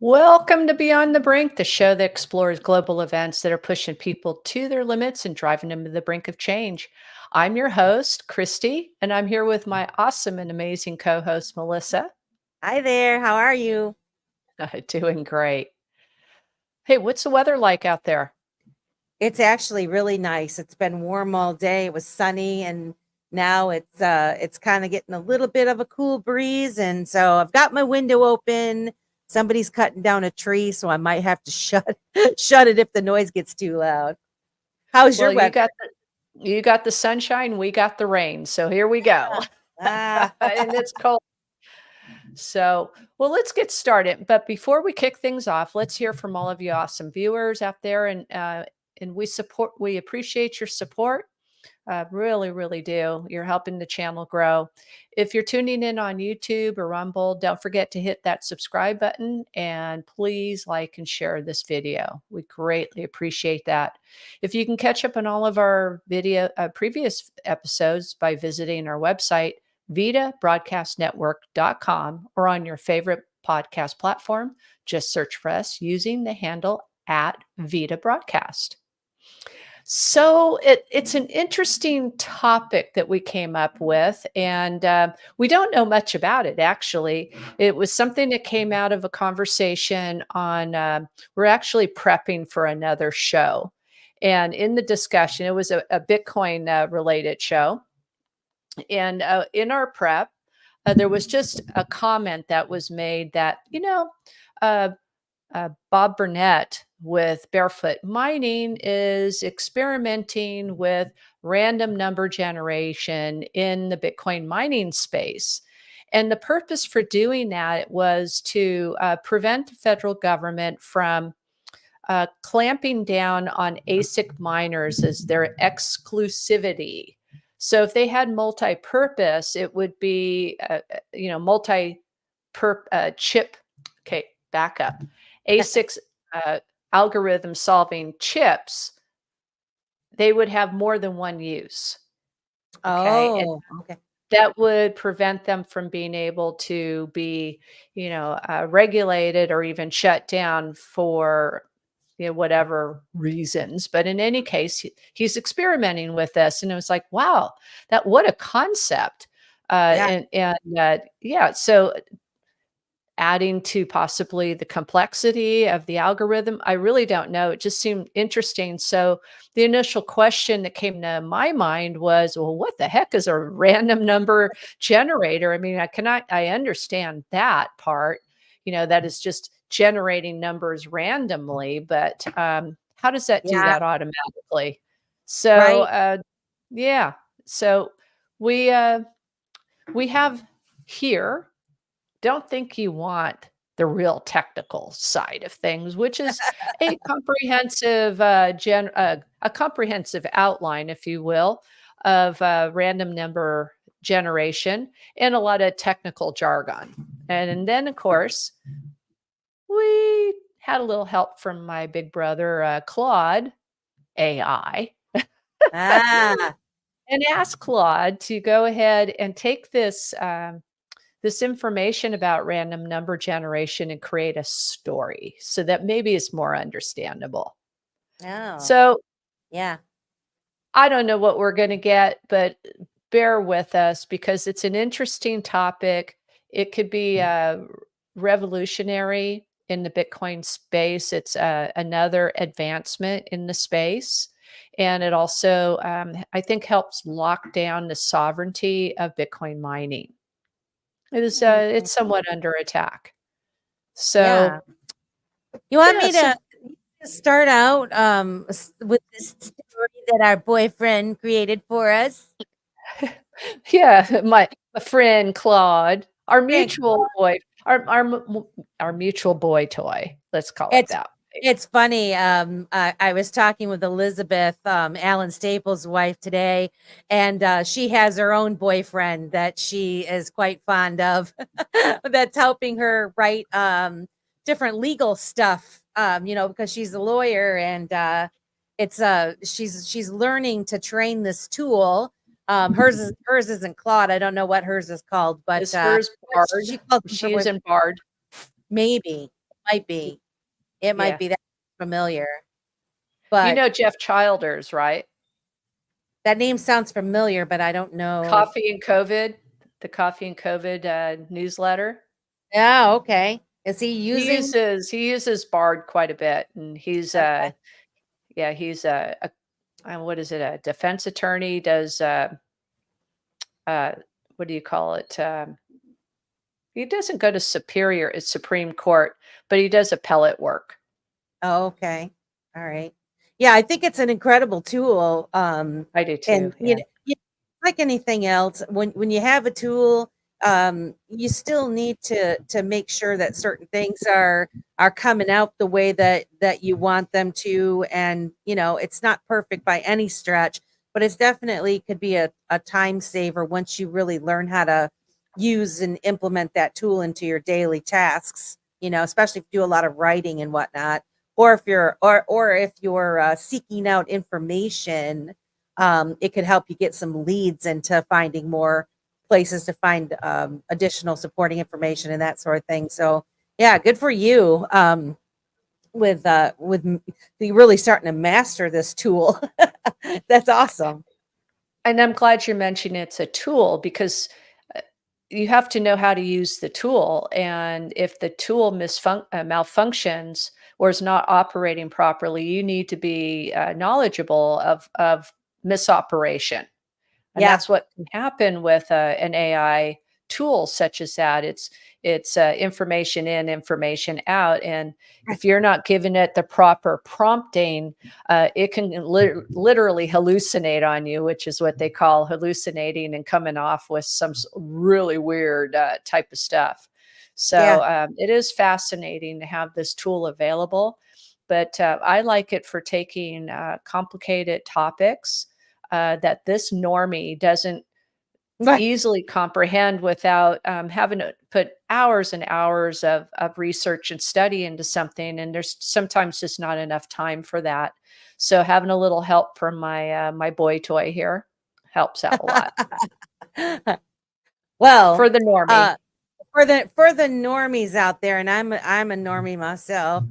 Welcome to Beyond the Brink, the show that explores global events that are pushing people to their limits and driving them to the brink of change. I'm your host, Kriste, and I'm here with my awesome and amazing co host, Melissa. Hi there. How are you? Doing great. Hey, what's the weather like out there? It's actually really nice. It's been warm all day. It was sunny and now it's kind of getting a little bit of a cool breeze, and so I've got my window open. Somebody's cutting down a tree, so I might have to shut it if the noise gets too loud. How's Well, your weather? you got the sunshine, we got the rain. So here we go. Ah, And it's cold. So, well, let's get started. But before we kick things off, let's hear from all of you awesome viewers out there, and we appreciate your support. Really, really do. You're helping the channel grow. If you're tuning in on YouTube or Rumble, don't forget to hit that subscribe button and please like and share this video. We greatly appreciate that. If you can catch up on all of our previous episodes by visiting our website, vitabroadcastnetwork.com, or on your favorite podcast platform, just search for us using the handle at Vita Broadcast. So it's an interesting topic that we came up with, and we don't know much about it. Actually, it was something that came out of a conversation on. We're actually prepping for another show, and in the discussion, it was a Bitcoin related show, and in our prep, there was just a comment that was made that Uh, Bob Burnett with Barefoot Mining is experimenting with random number generation in the Bitcoin mining space. And the purpose for doing that was to prevent the federal government from clamping down on ASIC miners as their exclusivity. So if they had multi-purpose, it would be, chip. Okay, back up. ASICs algorithm solving chips, they would have more than one use. Okay. And oh, okay. that would prevent them from being able to be, regulated or even shut down for whatever reasons. But in any case, he's experimenting with this, and it was like, wow, that what a concept. Yeah, Yeah, so adding to possibly the complexity of the algorithm. I really don't know. It just seemed interesting. So the initial question that came to my mind was, well, what the heck is a random number generator? I mean, I understand that part, that is just generating numbers randomly, but how does that do yeah, that automatically? So right. yeah. So we uh we have here, don't think you want the real technical side of things, which is a comprehensive a comprehensive outline, if you will, of random number generation and a lot of technical jargon. And then, of course, we had a little help from my big brother, Claude AI, Ah, and asked Claude to go ahead and take this information about random number generation and create a story so that maybe it's more understandable. no. So Yeah. I don't know what we're going to get, but bear with us because it's an interesting topic. It could be revolutionary in the Bitcoin space. It's another advancement in the space. And it also, I think, helps lock down the sovereignty of Bitcoin mining. Mhm. It's somewhat under attack. Yeah. So, You want yeah, me so to start out with this story that our boyfriend created for us? yeah, my friend Claude, our Frank, mutual boy, our mutual boy toy. Let's call it it's that way. it's funny. I was talking with Elizabeth, Alan Staples' wife today, and she has her own boyfriend that she is quite fond of. That's helping her write different legal stuff. Because she's a lawyer, and it's she's learning to train this tool. Hers isn't Claude. I don't know what hers is called, but Is hers she Bard? calls her She is boyfriend in Bard. maybe. might be. It might Yeah. be that familiar. You But know Jeff Childers, right? that name sounds familiar, but I don't know. Coffee and COVID, the Coffee and COVID, newsletter. Yeah, okay. Is he He using uses Bard quite a bit, and okay. he's what is it, a defense attorney, does, uh, what do you call it? He doesn't go to Supreme Court, but he does appellate work. Oh, okay. All right. Yeah, I think it's an incredible tool. I do too, And yeah. like anything else, when you have a tool, you still need to make sure that certain things are coming out the way that you want them to. And it's not perfect by any stretch, but it's definitely could be a time saver once you really learn how to use and implement that tool into your daily tasks. Especially if you do a lot of writing and whatnot, or if you're seeking out information. It could help you get some leads into finding more places to find additional supporting information and that sort of thing. So yeah, good for you. You really starting to master this tool. That's awesome. And I'm glad you're mentioning it's a tool, because you have to know how to use the tool, and if the tool malfunctions or is not operating properly, you need to be knowledgeable of misoperation. And Yeah. that's what can happen with an AI tool such as that. It's information in, information out, and if you're not giving it the proper prompting, it can literally hallucinate on you, which is what they call hallucinating and coming off with some really weird type of stuff. Yeah. So it is fascinating to have this tool available, but I like it for taking complicated topics that this normie doesn't Right. easily comprehend without having to put hours and hours of research and study into something. And there's sometimes just not enough time for that. So having a little help from my boy toy here helps out a lot Well, for the normie. uh, for the normies out there, and I'm a normie myself.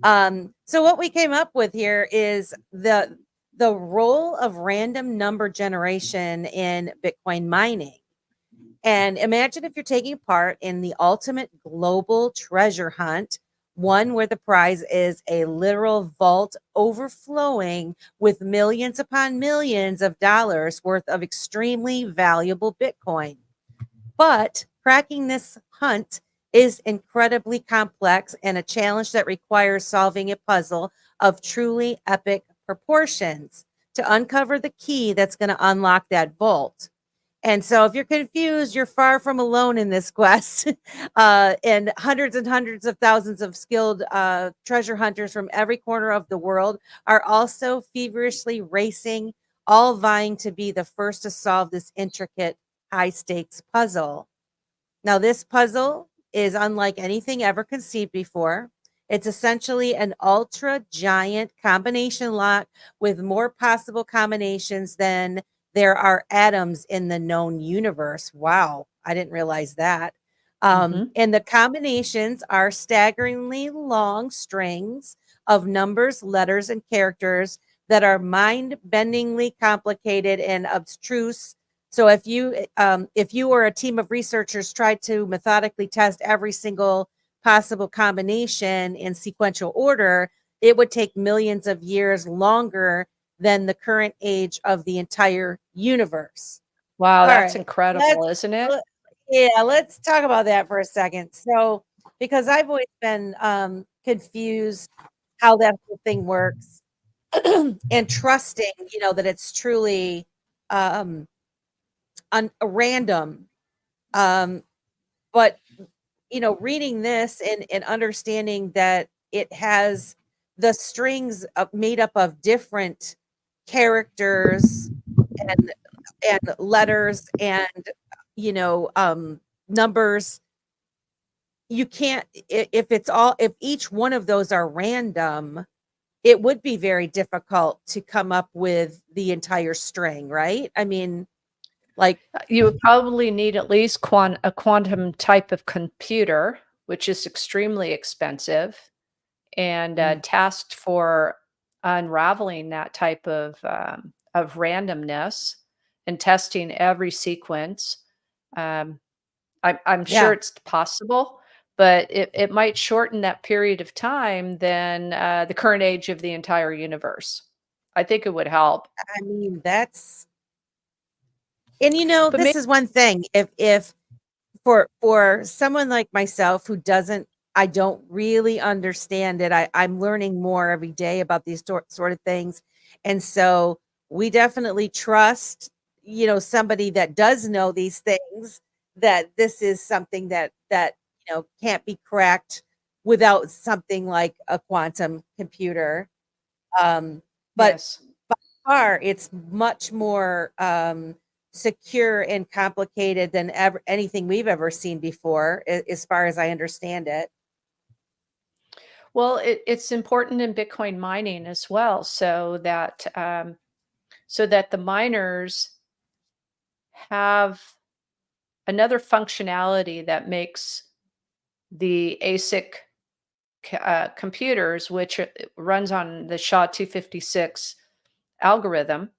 So what we came up with here is the role of random number generation in Bitcoin mining. And imagine if you're taking part in the ultimate global treasure hunt, one where the prize is a literal vault overflowing with millions upon millions of dollars worth of extremely valuable Bitcoin. But cracking this hunt is incredibly complex and a challenge that requires solving a puzzle of truly epic proportions to uncover the key that's going to unlock that vault. And so, if you're confused, you're far from alone in this quest. And hundreds of thousands of skilled treasure hunters from every corner of the world are also feverishly racing, all vying to be the first to solve this intricate, high stakes puzzle. Now, this puzzle is unlike anything ever conceived before. It's essentially an ultra giant combination lock with more possible combinations than there are atoms in the known universe. Wow, I didn't realize that. Mhm. And the combinations are staggeringly long strings of numbers, letters, and characters that are mind-bendingly complicated and abstruse. So if you or a team of researchers tried to methodically test every single possible combination in sequential order, it would take millions of years longer than the current age of the entire universe. Wow, All that's right, incredible, isn't it? let's talk about that for a second. So, because I've always been confused how that whole thing works, and trusting, that it's truly um, random. Um, but reading this and understanding that it has the strings made up of different characters and letters and numbers. You can't, if each one of those are random, it would be very difficult to come up with the entire string, right? I mean, like, You would probably need at least a quantum type of computer, which is extremely expensive. and Mm. tasked for unraveling that type of randomness and testing every sequence. Um, I'm sure Yeah. it's possible, but it might shorten that period of time than the current age of the entire universe. I think it would help. I mean, that's and But this is one thing. If for someone like myself who doesn't I don't really understand it. I'm learning more every day about these sort of things. And so we definitely trust, somebody that does know these things, that this is something that can't be cracked without something like a quantum computer. But yes. by far it's much more secure and complicated than anything we've ever seen before, as far as I understand it. Well, it's important in Bitcoin mining as well, so that the miners have another functionality that makes the ASIC computers, which runs on the SHA-256 algorithm.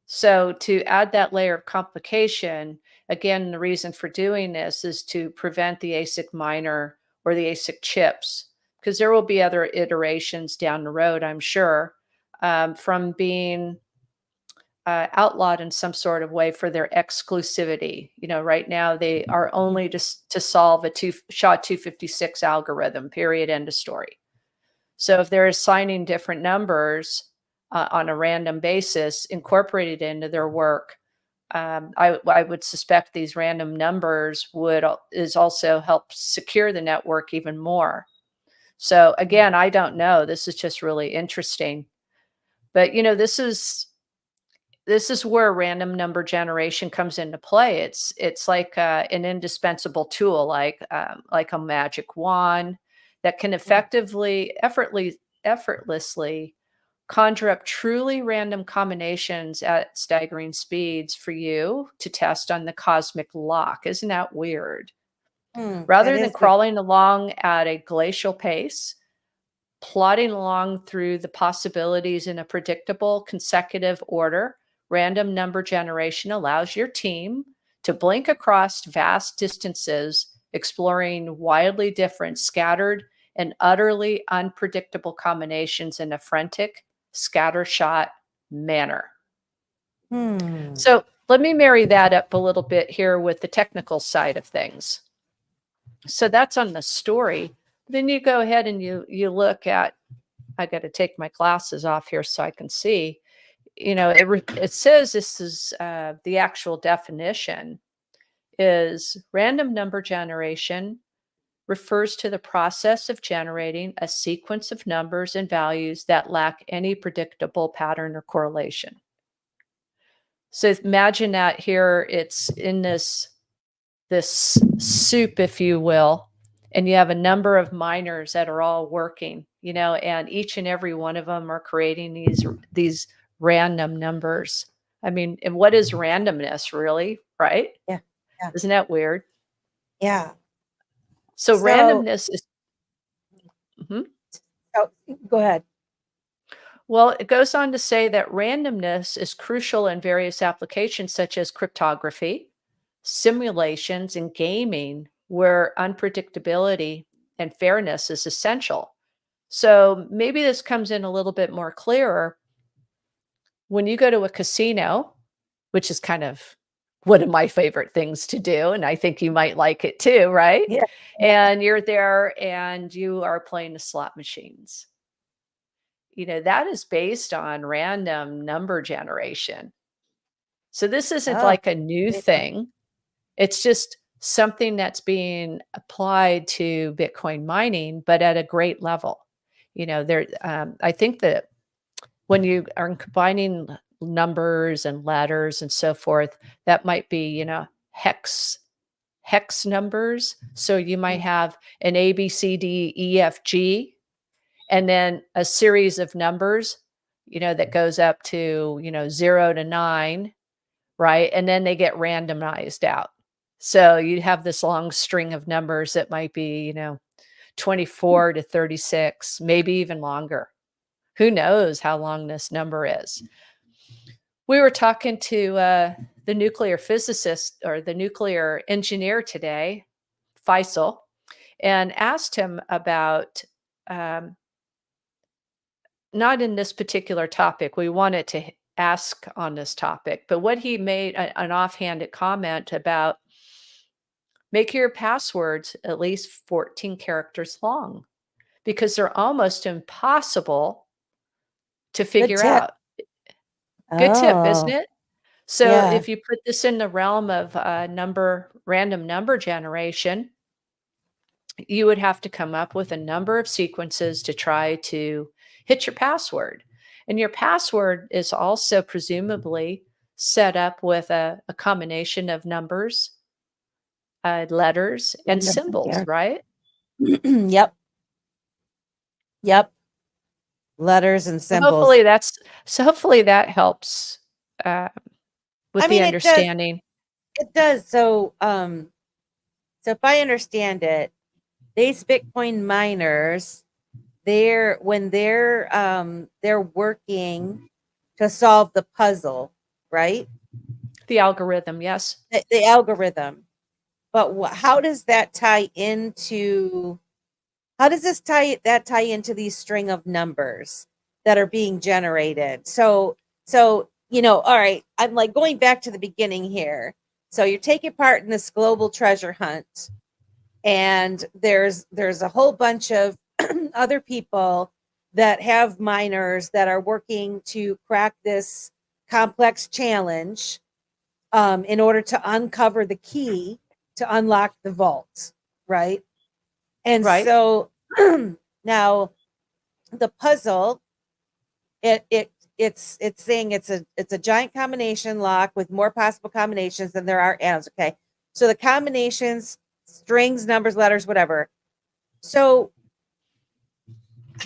So to add that layer of complication, again, the reason for doing this is to prevent the ASIC miner or the ASIC chips, because there will be other iterations down the road, I'm sure, from being outlawed in some sort of way for their exclusivity. Right now they are only just to solve a SHA-256 algorithm, period, end of story. So if they're assigning different numbers on a random basis incorporated into their work, I would suspect these random numbers is also help secure the network even more. So again, I don't know. This is just really interesting. But this is where random number generation comes into play. It's like an indispensable tool, like a magic wand that can effectively, effortlessly conjure up truly random combinations at staggering speeds for you to test on the cosmic lock. Isn't that weird? That Rather than is very crawling along at a glacial pace, plodding along through the possibilities in a predictable consecutive order, random number generation allows your team to blink across vast distances, exploring wildly different, scattered, and utterly unpredictable combinations in a frantic, scattershot manner. hmm. So let me marry that up a little bit here with the technical side of things. So that's on the story. Then you go ahead and you look at, I got to take my glasses off here so I can see. It says this is the actual definition is random number generation refers to the process of generating a sequence of numbers and values that lack any predictable pattern or correlation. So imagine that here it's in this soup, if you will, and you have a number of miners that are all working, and each and every one of them are creating these random numbers. I mean, and what is randomness really, right? Yeah. Yeah. Isn't that weird? Yeah. So So, randomness is mhm. oh, go ahead. Well, it goes on to say that randomness is crucial in various applications such as cryptography, simulations, and gaming, where unpredictability and fairness is essential. So maybe this comes in a little bit more clearer when you go to a casino, which is kind of one of my favorite things to do. And I think you might like it too, right? Yeah. Yeah. And you're there and you are playing the slot machines. That is based on random number generation. So this isn't Oh, like a new didn't know. thing. It's just something that's being applied to Bitcoin mining, but at a great level. I think that when you are combining numbers and letters and so forth, that might be, hex numbers. So you might Mm. have an A, B, C, D, E, F, G, and then a series of numbers, that goes up to, 0 to 9, right? And then they get randomized out. So you have this long string of numbers that might be, 24 to 36, maybe even longer. Who knows how long this number is? We were talking to the nuclear physicist or the nuclear engineer today, Faisal, and asked him about um, not in this particular topic. We wanted to ask on this topic, but what he made an offhanded comment about make your passwords at least 14 characters long because they're almost impossible to Good figure tip. out. Good tip, isn't Oh, it? So yeah. if you put this in the realm of random number generation, you would have to come up with a number of sequences to try to hit your password. And your password is also presumably set up with a combination of numbers, letters, and Numbers and symbols, characters. right? Yep. Yep. Letters and So symbols. hopefully that helps with I the mean, it does. understanding. It does. So if I understand it, these Bitcoin miners, when they're working to solve the puzzle, right? The algorithm, yes. The algorithm. But how does that tie into? How does that tie into these string of numbers that are being generated? So all right, I'm like going back to the beginning here. So you're taking part in this global treasure hunt, and there's a whole bunch of other people that have miners that are working to crack this complex challenge in order to uncover the key to unlock the vault, right? And Right. so now the puzzle, it's saying it's a giant combination lock with more possible combinations than there are atoms. Okay, so the combinations, strings, numbers, letters, whatever. So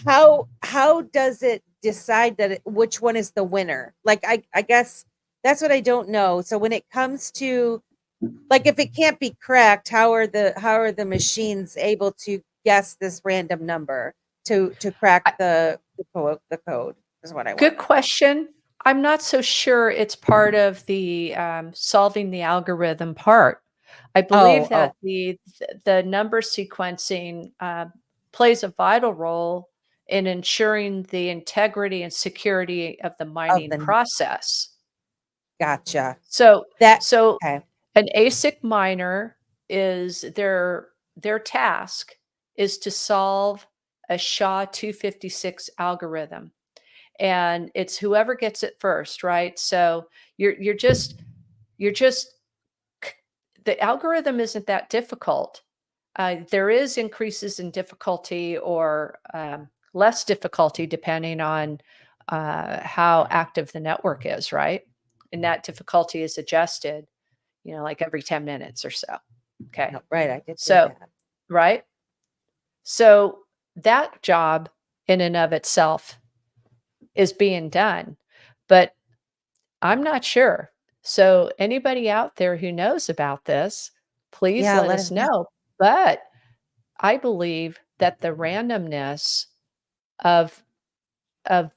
how does it decide which one is the winner? Like I guess that's what I don't know. So when it comes to, like, if it can't be cracked, how are the machines able to guess this random number to crack the code is what I want Good to know. question. I'm not so sure it's part of the solving the algorithm part. I believe Oh, that the number sequencing plays a vital role in ensuring the integrity and security of the of mining the process. gotcha. So, That so okay. an ASIC miner is their task is to solve a SHA-256 algorithm, and it's whoever gets it first, right? So you're just the algorithm isn't that difficult. There is increases in difficulty or less difficulty depending on how active the network is, right? And that difficulty is adjusted, like every 10 minutes or so. Okay. No, right, I did hear So, that. right. So that job in and of itself is being done, but I'm not sure. So anybody out there who knows about this, please Yeah, let let us us know. know. But I believe that the randomness of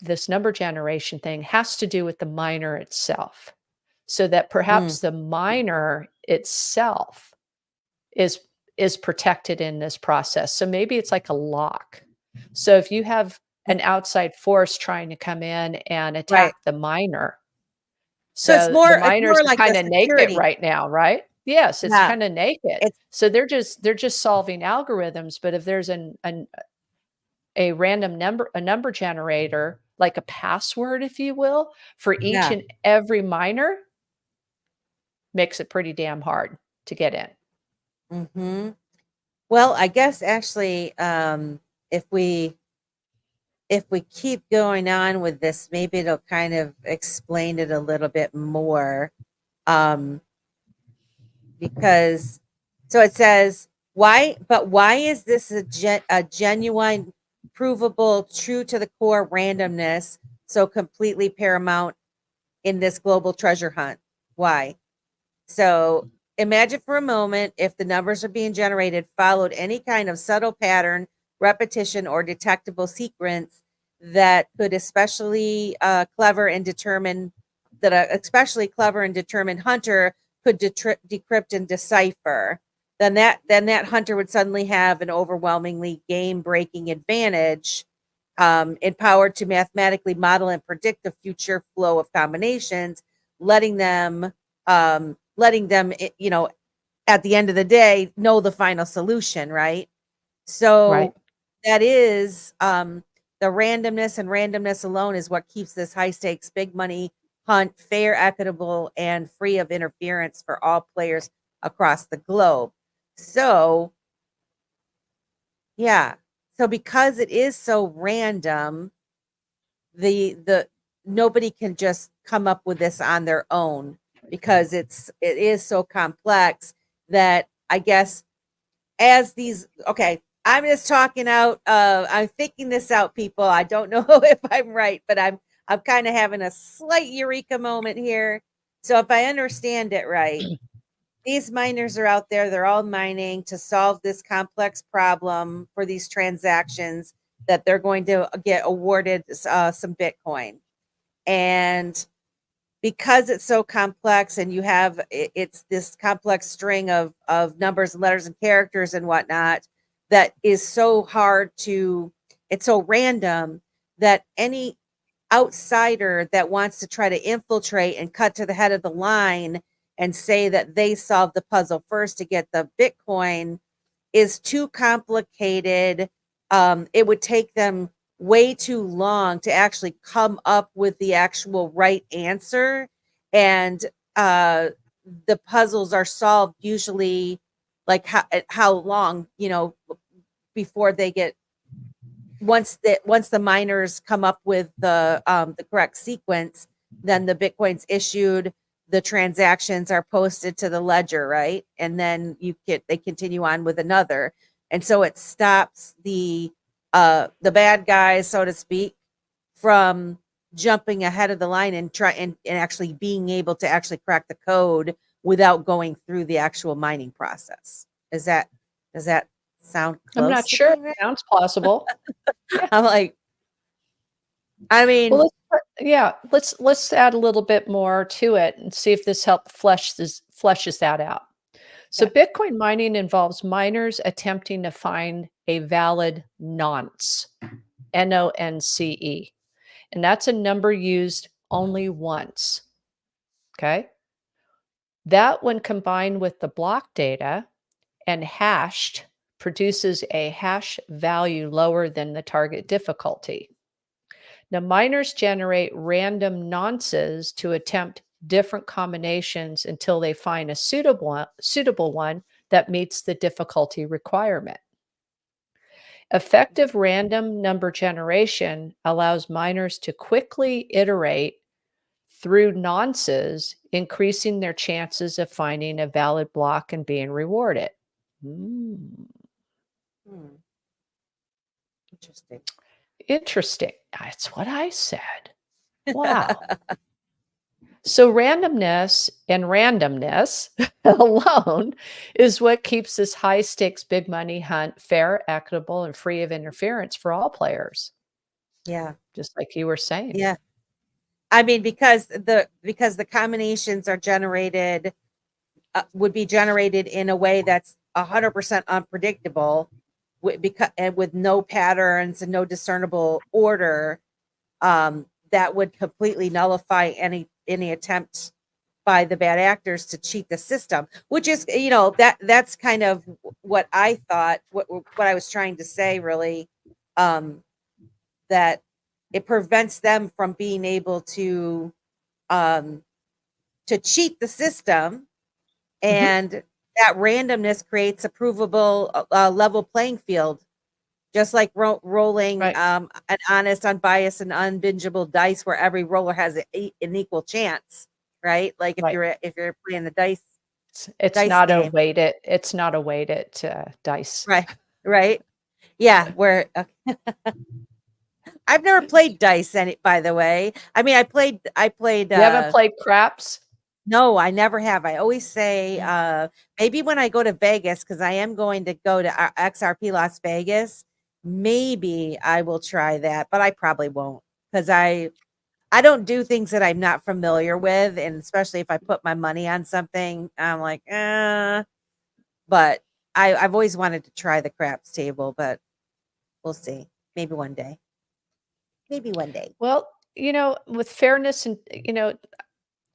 this number generation thing has to do with the miner itself. So that Mm, perhaps the miner itself is is protected in this process. So maybe it's like a lock. So if you have mm, an outside force trying to come in and right. attack the miner, So so the it's miners more are like a kinda naked security. right now, right? Yes, it's Yeah, kinda naked. it's So they're just solving algorithms, but if there's a number generator, like a password, if you will, for each yeah. and every miner, makes it pretty damn hard to get in. Mm-hmm. Well, I guess actually, if we keep going on with this, maybe it'll kind of explain it a little bit more. Um, because so it says why is this a genuine, provable, true to the core randomness so completely paramount in this global treasure hunt? Why? So imagine for a moment if the numbers are being generated followed any kind of subtle pattern repetition, or detectable sequence that could especially clever and determined hunter could decrypt and decipher, then that hunter would suddenly have an overwhelmingly game-breaking advantage, empowered to mathematically model and predict the future flow of combinations, letting them, you know, at the end of the day, know the final solution, right? Right. So that is the randomness, and randomness alone is what keeps this high stakes, big money hunt fair, equitable, and free of interference for all players across the globe. So, yeah. So because it is so random, the nobody can just come up with this on their own, because it is so complex that I guess as these, okay, I'm just talking out, I'm thinking this out, people. I don't know if I'm right, but I'm kind of having a slight eureka moment here. So if I understand it right, these miners are out there, they're all mining to solve this complex problem for these transactions that they're going to get awarded some Bitcoin. And because it's so complex, and you have it's this complex string of numbers and letters and characters and whatnot, that is so hard to, it's so random that any outsider that wants to try to infiltrate and cut to the head of the line and say that they solved the puzzle first to get the Bitcoin is too complicated. It would take them way too long to actually come up with the actual right answer. And the puzzles are solved usually like how long, you know, before they get, once the miners come up with the correct sequence, then the Bitcoin's issued, the transactions are posted to the ledger, right? And then they continue on with another. And so it stops the bad guys, so to speak, from jumping ahead of the line and actually being able to actually crack the code without going through the actual mining process. Does that sound close? I'm not sure. It sounds plausible. I'm like, I mean, well, let's add a little bit more to it and see if this fleshes that out. So Bitcoin mining involves miners attempting to find a valid nonce, Nonce, and that's a number used only once. Okay. That, when combined with the block data and hashed, produces a hash value lower than the target difficulty. Now, miners generate random nonces to attempt different combinations until they find a suitable one that meets the difficulty requirement. Effective random number generation allows miners to quickly iterate through nonces, increasing their chances of finding a valid block and being rewarded. Interesting. Interesting. That's what I said. Wow. So randomness alone is what keeps this high stakes big money hunt fair, equitable, and free of interference for all players. Yeah. Just like you were saying. Yeah. I mean, because the combinations are generated, would be generated in a way that's 100% unpredictable, with no patterns and no discernible order, that would completely nullify any attempt by the bad actors to cheat the system, which is, you know, that's kind of what I thought, what I was trying to say, really, that it prevents them from being able to cheat the system, and that randomness creates a provable level playing field, just like rolling an honest, unbiased, and unbingeable dice, where every roller has an equal chance, right? Like if you're playing the dice, it's not a weighted dice, right? Yeah, where I've never played dice, by the way. I mean, I played. You haven't played craps? No, I never have. I always say, maybe when I go to Vegas, because I am going to go to XRP Las Vegas maybe I will try that, but I probably won't because I don't do things that I'm not familiar with, and especially if I put my money on something, I'm like, but I've always wanted to try the craps table, but we'll see. Maybe one day. Maybe one day. Well, with fairness and,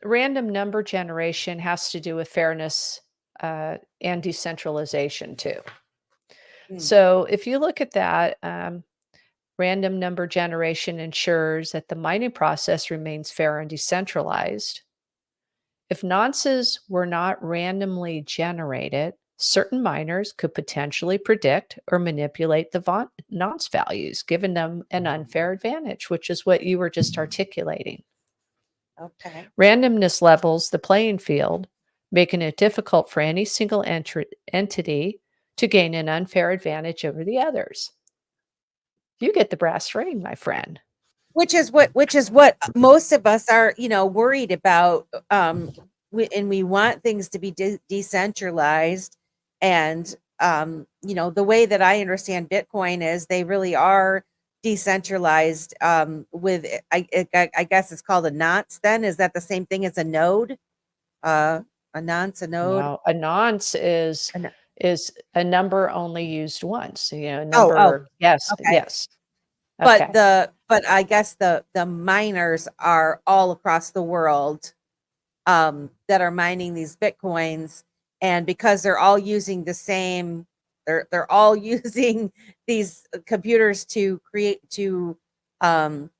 random number generation has to do with fairness and decentralization too. Mm. So if you look at that, random number generation ensures that the mining process remains fair and decentralized. If nonces were not randomly generated, certain miners could potentially predict or manipulate the nonce values, giving them an unfair advantage, which is what you were just articulating. Okay. Randomness levels the playing field, making it difficult for any single entity to gain an unfair advantage over the others. You get the brass ring, my friend. Which is what most of us are, worried about. And we want things to be decentralized. And the way that I understand Bitcoin is they really are decentralized. With I guess it's called a nonce. Then is that the same thing as a node? A nonce, a node. No, a nonce A no- is a number only used once. So, oh, number, yes, okay. yes. But Okay. I guess the miners are all across the world, that are mining these bitcoins, and because they're all using the same, they're all using these computers to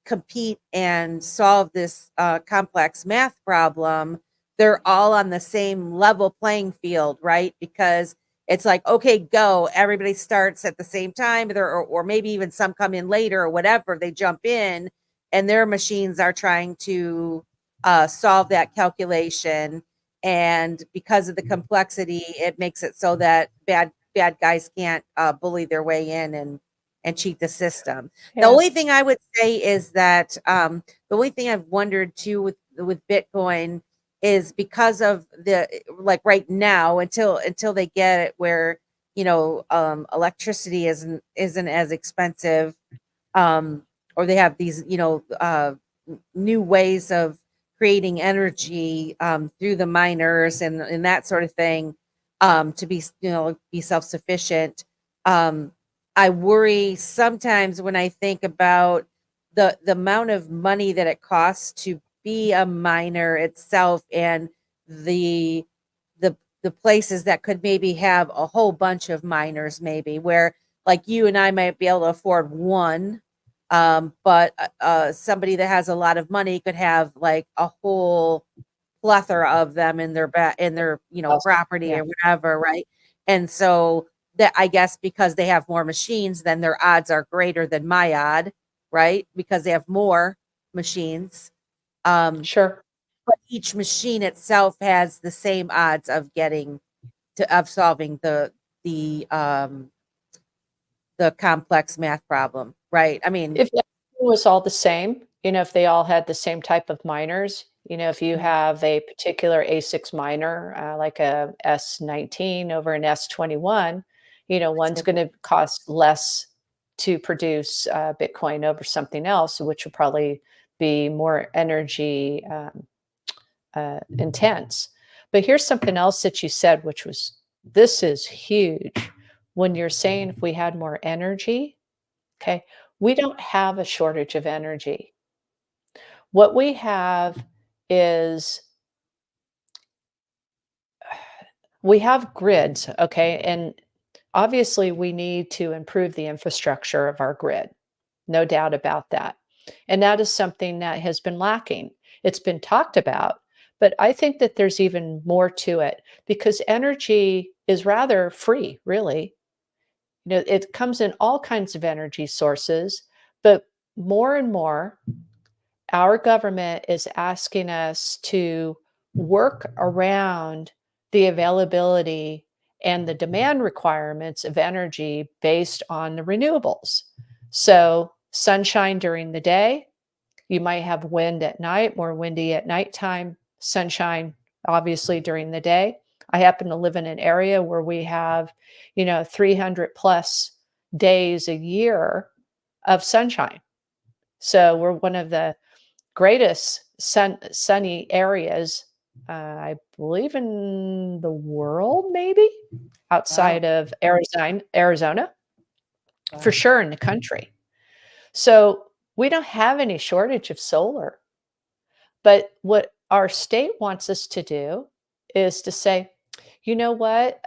compete and solve this complex math problem. They're all on the same level playing field, right? Because it's like, okay, go, everybody starts at the same time, or maybe even some come in later or whatever, they jump in, and their machines are trying to solve that calculation. And because of the complexity, it makes it so that bad guys can't bully their way in and cheat the system. The Yeah. only thing I would say is that the only thing I've wondered too with Bitcoin is because of the, like right now, until they get it where electricity isn't as expensive, or they have these new ways of creating energy through the miners and that sort of thing, to be self-sufficient. I worry sometimes when I think about the amount of money that it costs to be a miner itself, and the the places that could maybe have a whole bunch of miners, maybe where like you and I might be able to afford one, but somebody that has a lot of money could have like a whole plethora of them in their Awesome. property Yeah. or whatever, right? And so that, I guess, because they have more machines, then their odds are greater than my odd, right? Because they have more machines. Um, Sure. but each machine itself has the same odds of solving the complex math problem, right? I mean, If everything was all the same, if they all had the same type of miners, if you mhm, have a particular A6 miner, like a S19 over an S21, it's one's different. going to cost less to produce Bitcoin over something else, which will probably be more energy intense. But here's something else that you said, which was this is huge. When you're saying if we had more energy, okay, we don't have a shortage of energy. What we have is we have grids, okay, and obviously we need to improve the infrastructure of our grid. No doubt about that. And that is something that has been lacking. It's been talked about, but I think that there's even more to it because energy is rather free, really. It comes in all kinds of energy sources, but more and more, our government is asking us to work around the availability and the demand requirements of energy based on the renewables. So, sunshine during the day, you might have wind at night, more windy at nighttime, sunshine obviously during the day. I happen to live in an area where we have, 300 plus, days a year of sunshine. So we're one of the greatest sunny areas, I believe in the world, maybe Wow. outside of Arizona, for Wow. sure in the country. So we don't have any shortage of solar. But what our state wants us to do is to say, you know what?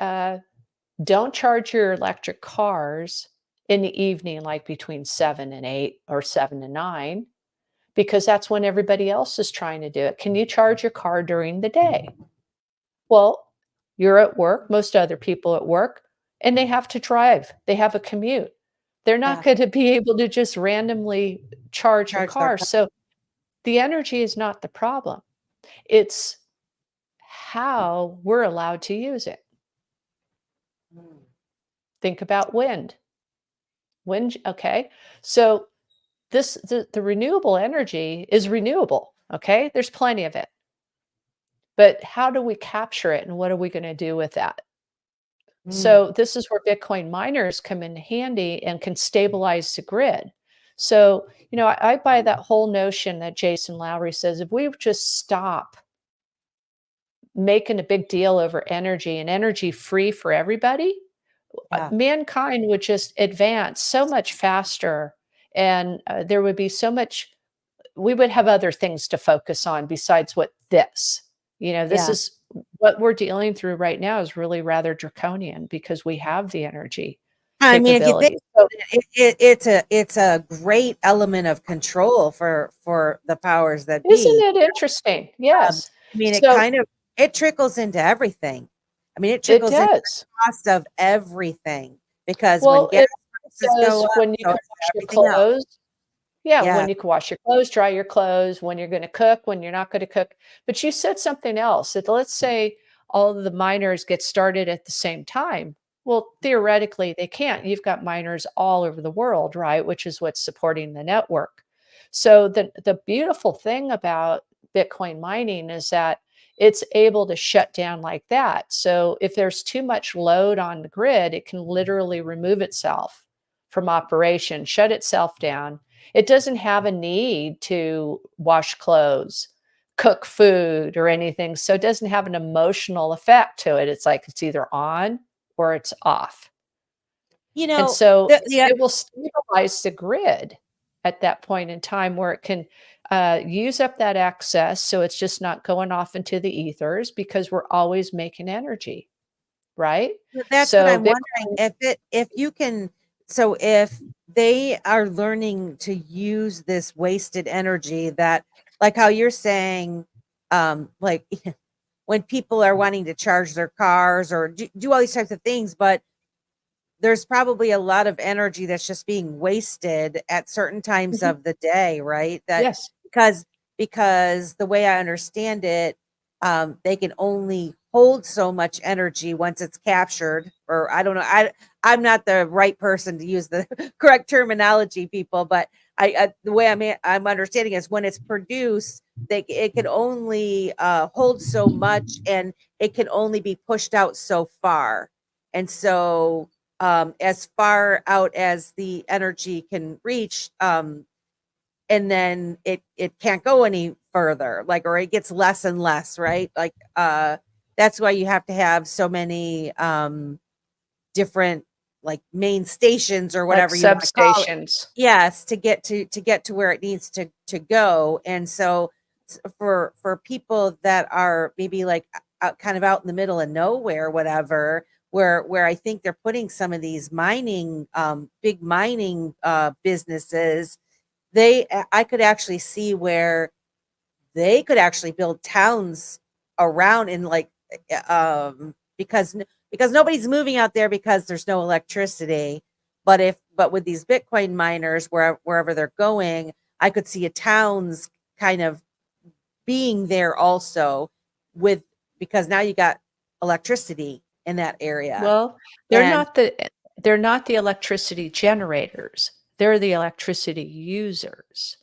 Don't charge your electric cars in the evening, like between 7 and 8 or 7 to 9, because that's when everybody else is trying to do it. Can you charge your car during the day? Well, you're at work, most other people at work, and they have to drive. They have a commute. They're not Yeah. going to be able to just randomly charge the Charge their car. car. So the energy is not the problem. It's how we're allowed to use it. Mm. Think about wind. Wind, okay. So the renewable energy is renewable, okay? There's plenty of it. But how do we capture it and what are we going to do with that? Mm. So this is where Bitcoin miners come in handy and can stabilize the grid. So, I buy that whole notion that Jason Lowry says if we just stop making a big deal over energy and energy free for everybody, Yeah. mankind would just advance so much faster and there would be so much we would have other things to focus on besides what this. This Yeah. is what we're dealing through right now is really rather draconian because we have the energy I mean, if you think capabilities. So it's a great element of control for the powers that isn't be. it interesting? Um, Yes. I mean, So it trickles into everything. I mean, it it trickles into the does. cost of everything because when Well, gas it prices go does up, when you so can does wash your everything else. clothes. Yeah, when Yeah. you can wash your clothes, dry your clothes, when you're gonna cook, when you're not gonna cook. But you said something else, that let's say all of the miners get started at the same time. Well, theoretically, they can't. You've got miners all over the world, right? Which is what's supporting the network. So the beautiful thing about Bitcoin mining is that it's able to shut down like that. So if there's too much load on the grid, it can literally remove itself from operation, shut itself down. It doesn't have a need to wash clothes, cook food, or anything. So it doesn't have an emotional effect to it. It's like it's either on or it's off. You And know, so the it will stabilize the grid at that point in time where it can use up that excess. So it's just not going off into the ethers because we're always making energy, right? That's what So I'm wondering, Bitcoin if you can, so if they are learning to use this wasted energy that, like how you're saying, like when people are wanting to charge their cars or do all these types of things, but there's probably a lot of energy that's just being wasted at certain times Mhm. of the day, right? That Yes. because because the way I understand it, they can only hold so much energy once it's captured, or I don't know. I'm not the right person to use the correct terminology, people, but the way I'm understanding is when it's produced, it can only hold so much, and it can only be pushed out so far, and so as far out as the energy can reach, and then it can't go any further, like, or it gets less and less, right? Like that's why you have to have so many different, like, main stations or Like whatever you want to call it. substations. Yes, to get to where it needs to go. And so for people that are maybe like out, kind of out in the middle of nowhere, whatever, where I think they're putting some of these mining big mining businesses, I could actually see where they could actually build towns around, in like because nobody's moving out there because there's no electricity. But with these Bitcoin miners, wherever they're going, I could see a towns kind of being there also, with because now you got electricity in that area. Well, they're And not the they're not the electricity generators. They're the electricity users.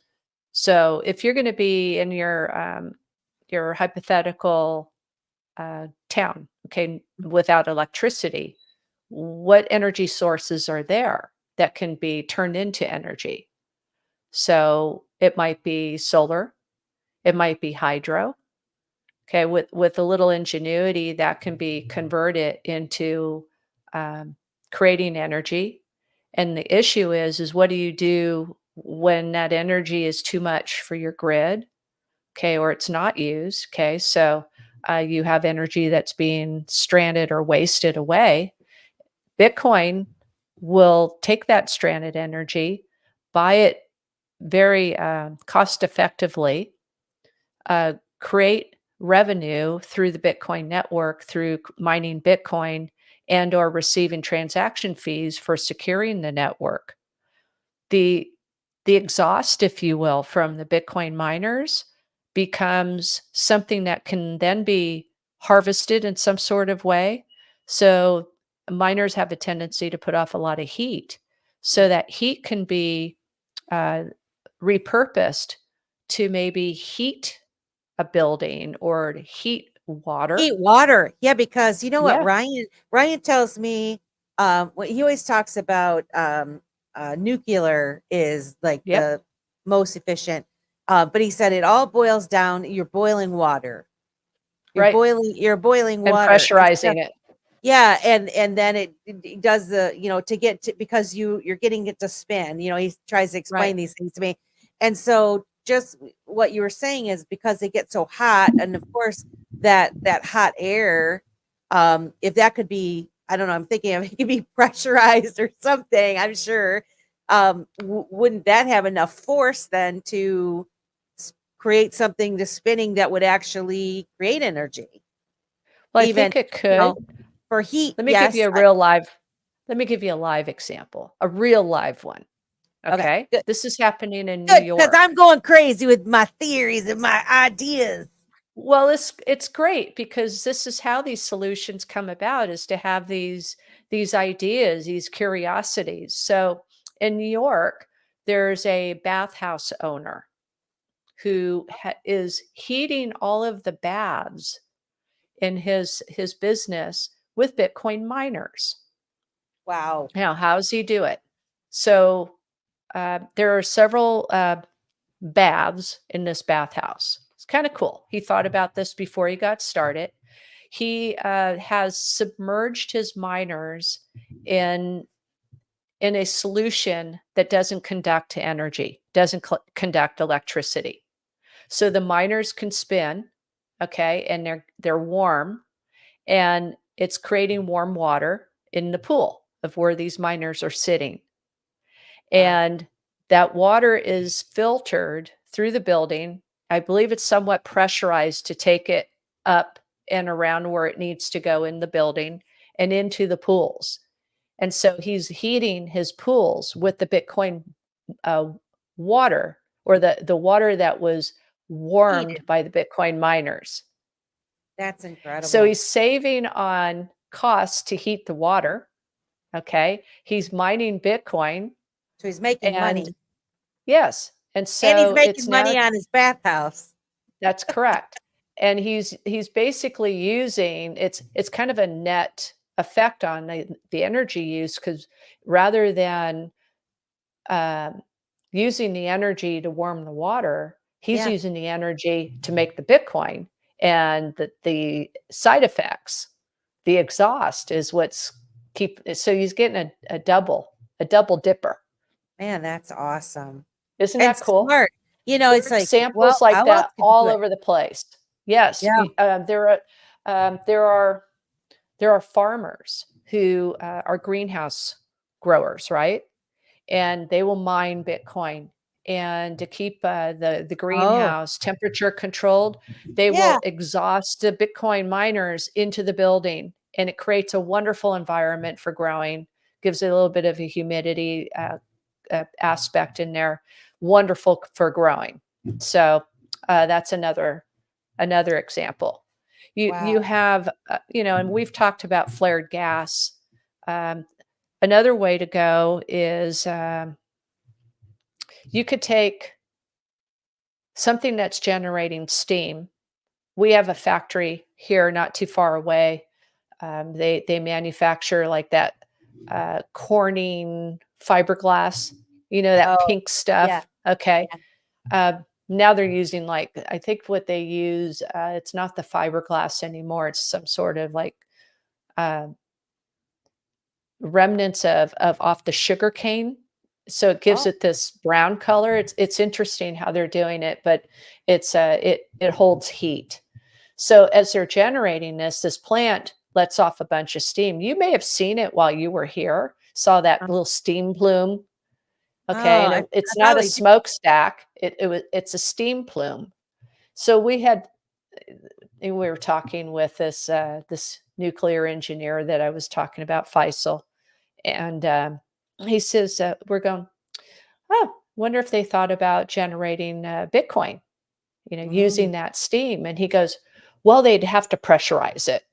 So if you're going to be in your hypothetical town, okay, without electricity, what energy sources are there? that can be turned into energy. So it might be solar, it might be hydro. Okay, with a little ingenuity, that can be converted into um, creating energy. And the issue is what do you do when that energy is too much for your grid? Okay, or it's not used. Okay, so you have energy that's being stranded or wasted away. Bitcoin will take that stranded energy, buy it very cost effectively, create revenue through the Bitcoin network through mining Bitcoin and or receiving transaction fees for securing the network. The the exhaust, if you will, from the Bitcoin miners becomes something that can then be harvested in some sort of way. So miners have a tendency to put off a lot of heat. So that heat can be uh, repurposed to maybe heat a building or to heat water. Heat water. Yeah, because you know what Yeah. Ryan tells me, what he always talks about, nuclear is like Yep. the most efficient. But he said it all boils down, you're boiling water. Right. You're boiling And water. And so pressurizing it. yeah, and then it does the, to get to, because you're getting it to spin. He tries to explain Right. these things to me. And so just what you were saying is because they get so hot, and of course that hot air, if that could be, I don't know, I'm thinking of it could be pressurized or something, I'm sure. Wouldn't that have enough force then to create something to spinning that would actually create energy? Well, I Even, think it you could. know, for heat, Let me give you yes. a real live let me give you a live example, a real live one. Okay, Okay? good, This is happening in New good, because I'm York. going crazy with my theories and my ideas. Well, it's great because this is how these solutions come about is to have these ideas, these curiosities. So in New York, there's a bathhouse owner who is heating all of the baths in his business with Bitcoin miners. Wow. Now, how does he do it? So there are several baths in this bathhouse. It's kind of cool. He thought about this before he got started. He has submerged his miners in in a solution that doesn't conduct energy, doesn't conduct electricity. So the miners can spin, okay, and they're warm, and it's creating warm water in the pool of where these miners are sitting. Wow. And that water is filtered through the building. I believe it's somewhat pressurized to take it up and around where it needs to go in the building and into the pools. And so he's heating his pools with the Bitcoin uh, water or the water that was Heated. warmed by the Bitcoin miners. That's So incredible. he's saving on costs to heat the water. Okay. He's mining Bitcoin. So he's making And money. yes. And And he's so it's making now money on his bathhouse. that's correct. And he's basically using it's kind of a net effect on the energy use because rather than um, using the energy to warm the water, he's Yeah. using the energy to make the Bitcoin. And the side effects, the exhaust is what's keep so he's getting a double dipper. Man, that's awesome. Isn't And that cool? smart. There It's are like, well, examples like how else that could you all do it? over the place. Yes, Yeah. there are there are farmers who are greenhouse growers, right? And they will mine Bitcoin. And to keep the Oh, greenhouse temperature controlled, they yeah. will exhaust the Bitcoin miners into the building, and it creates a wonderful environment for growing. Gives it a little bit of a humidity aspect in there. Wonderful for growing. So that's another example. You Wow. have and we've talked about flared gas. Um, Another way to go is you could take something that's generating steam. We have a factory here not too far away. They manufacture like Corning fiberglass, that Oh, pink yeah, stuff. Okay. yeah. Now they're using like, I think what they use, it's not the fiberglass anymore. It's some sort of like uh, remnants of off the sugar cane. So it gives Oh, it this brown color. It's interesting how they're doing it, but it holds heat. So as they're generating this plant lets off a bunch of steam. You may have seen it while you were here, saw that uh, little steam plume. Okay, oh, and I it's not a probably did. smokestack. It's a steam plume. So we were talking with this nuclear engineer that I was talking about, Faisal, and he says we're going. Oh, wonder if they thought about generating Bitcoin, Mm, using that steam. And he goes, well, they'd have to pressurize it.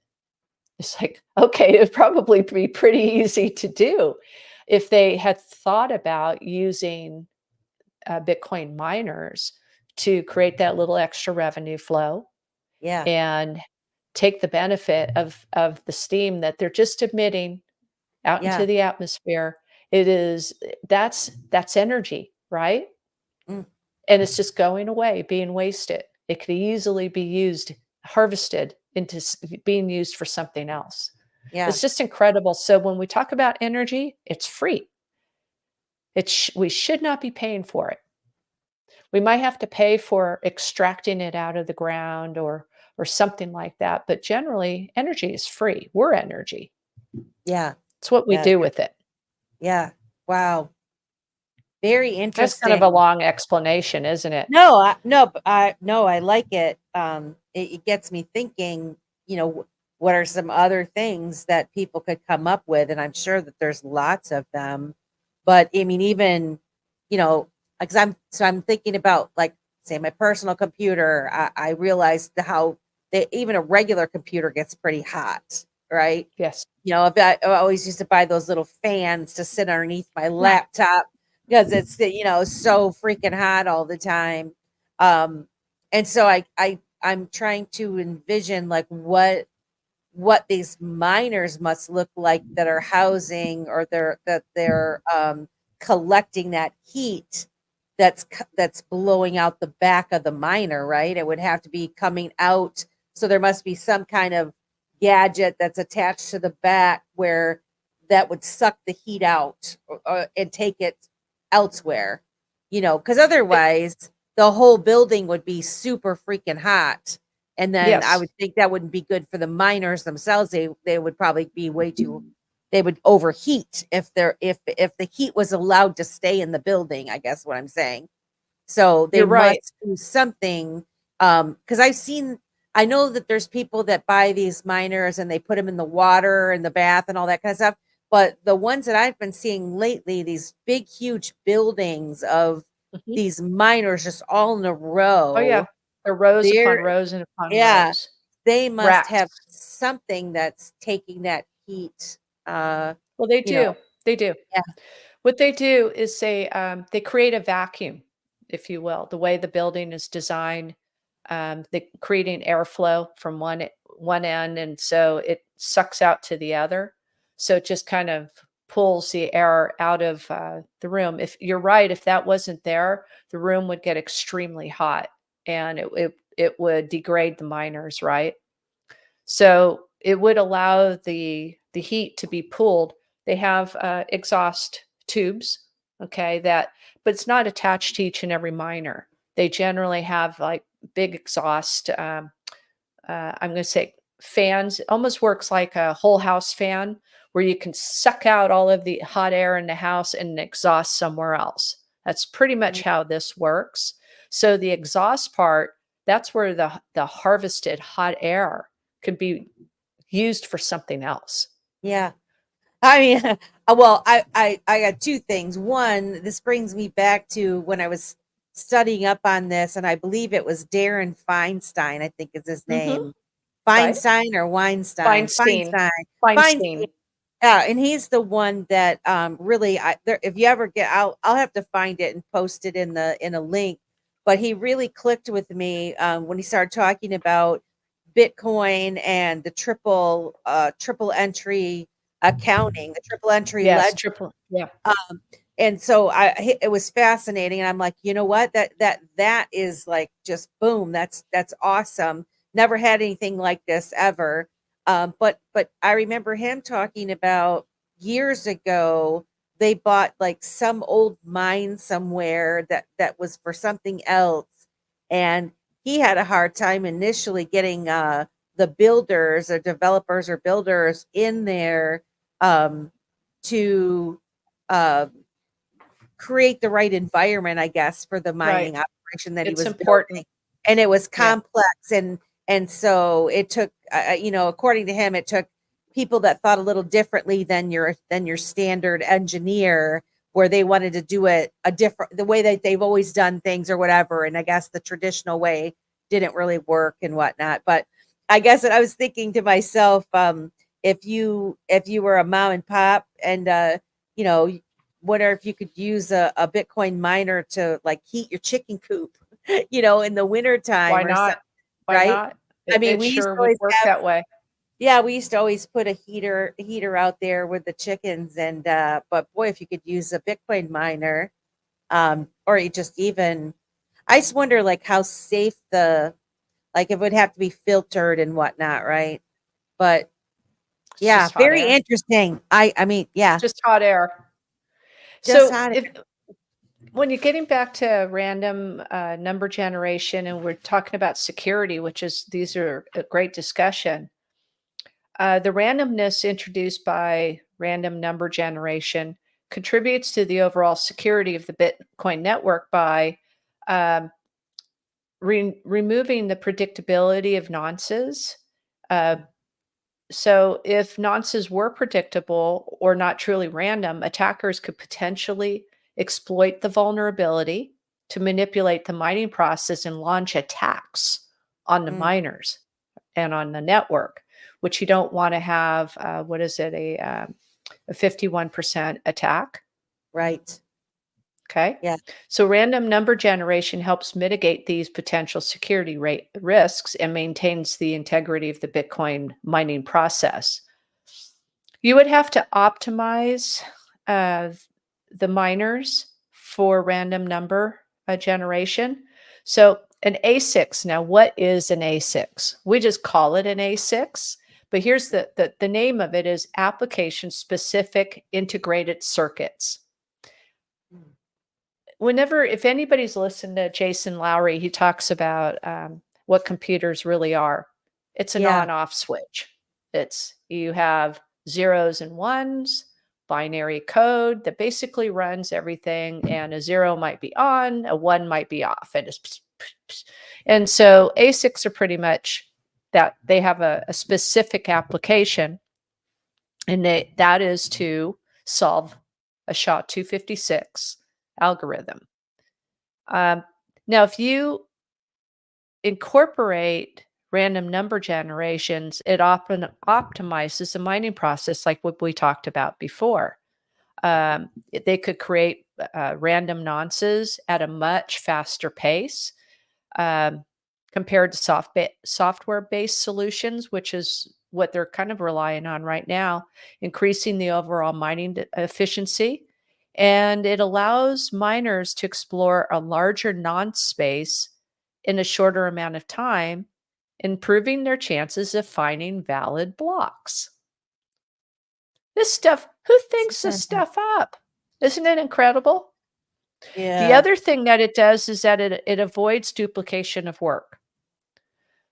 It's like, okay, it'd probably be pretty easy to do if they had thought about using Bitcoin miners to create that little extra revenue flow yeah, and take the benefit of the steam that they're just emitting out into yeah. the atmosphere. It is that's energy, right? Mm, And it's just going away, being wasted. It could easily be used, harvested into being used for something else. yeah, It's just incredible. So when we talk about energy, it's free. We should not be paying for it. We might have to pay for extracting it out of the ground or something like that, but generally energy is free. We're energy. yeah, It's what we yeah, do with it. yeah. Wow. Very That's kind of a interesting. long explanation, isn't it? No, I like it. It gets me thinking, what are some other things that people could come up with? And I'm sure that there's lots of them. But I mean, even, because I'm thinking about, like, say, my personal computer. I realized how even a regular computer gets pretty hot, right? Yes. If I always used to buy those little fans to sit underneath my Yeah. laptop because it's so freaking hot all the time. Um, and so I'm trying to envision, like, what these miners must look like that are housing, or they're collecting that heat that's blowing out the back of the miner, right? It would have to be coming out, so there must be some kind of gadget that's attached to the back where that would suck the heat out, and take it elsewhere, because It otherwise the whole building would be super freaking hot, and then I yes. would think that wouldn't be good for the miners themselves. They would probably be they would overheat if the heat was allowed to stay in the building, I guess what I'm saying. So they You're right. must do something. Because I know that there's people that buy these miners and they put them in the water and the bath and all that kind of stuff. But the ones that I've been seeing lately, these big, huge buildings of Mhm. these miners just all in a Oh, yeah. row, They're rows upon they're, rows and upon yeah, rows. they must have Racks. something that's taking that heat. Well, they You know, do. They do. yeah. What they do is they create a vacuum, if you will. The way the building is designed, they creating airflow from one end, and so it sucks out to the other. So it just kind of pulls the air out of the room. If you're right, if that wasn't there, the room would get extremely hot, and it would degrade the miners, right? So it would allow the heat to be pulled. They have exhaust tubes, okay, but it's not attached to each and every miner. They generally have like big exhaust. I'm going to say fans. It almost works like a whole house fan, where you can suck out all of the hot air in the house and exhaust somewhere else. That's pretty much how this works. So the exhaust part, that's where the harvested hot air could be used for something else. Yeah. I mean, well, I got two things. One, this brings me back to when I was studying up on this, and I believe it was Darren Feinstein, I think is his Mhm. name. Right? Feinstein or Weinstein? Feinstein. Feinstein. Feinstein. Feinstein. Yeah, and he's the one that really, if you ever I'll have to find it and post it in a link. But he really clicked with me when he started talking about Bitcoin and the triple entry accounting, the triple entry Yes, ledger. triple. Yeah. And so it was fascinating. And I'm like, you know what? That is like just boom. That's awesome. Never had anything like this ever. But I remember him talking about years ago, they bought like some old mine somewhere that was for something else. And he had a hard time initially getting the builders or developers or builders in there to uh, create the right environment, I guess, for the Right. mining operation that he It's was building. important. And it was Yeah. complex, and so it took, according to him, it took people that thought a little differently than your standard engineer, where they wanted to do it the way that they've always done things or whatever. And I guess the traditional way didn't really work and whatnot. But I guess I was thinking to myself, if you were a mom and pop and you know wonder if you could use a Bitcoin miner to like heat your chicken coop, in the winter Why time or something, not? Why right? not? I It mean, it we used sure to would always work have, that way. yeah, we used to always put a heater out there with the chickens, and but boy, if you could use a Bitcoin miner, or you just even, I just wonder like how safe like it would have to be filtered and whatnot, right? But It's yeah, just hot very air. interesting. I mean, yeah, Just hot air. just So had it. if when you're getting back to random number generation and we're talking about security, which is these are a great discussion. The randomness introduced by random number generation contributes to the overall security of the Bitcoin network by um, removing the predictability of nonces. Uh, so, if nonces were predictable or not truly random, attackers could potentially exploit the vulnerability to manipulate the mining process and launch attacks on the Mm, miners and on the network, which you don't want to have. What is it? A 51% attack. right. Okay. Yeah. So random number generation helps mitigate these potential security rate risks and maintains the integrity of the Bitcoin mining process. You would have to optimize uh, the miners for random number generation. So an A6. Now, what is an A6? We just call it an A6, but here's the name of it is application specific integrated circuits. Mm, Whenever, if anybody's listened to Jason Lowry, he talks about what computers really are. It's an yeah. on-off switch. It's you have zeros and ones, binary code that basically runs everything, and a zero might be on, a one might be off, and and so ASICs are pretty much that they have a specific application, and that is to solve a SHA-256 algorithm. Um, Now, if you incorporate random number generations, it often optimizes the mining process, like what we talked about before. They could create random nonces at a much faster pace um, compared to software-based solutions, which is what they're kind of relying on right now, increasing the overall mining efficiency. And it allows miners to explore a larger nonce space in a shorter amount of time, improving their chances of finding valid blocks. This stuff, who thinks this stuff up? Isn't it incredible? The Yeah. other thing that it does is that it avoids duplication of work.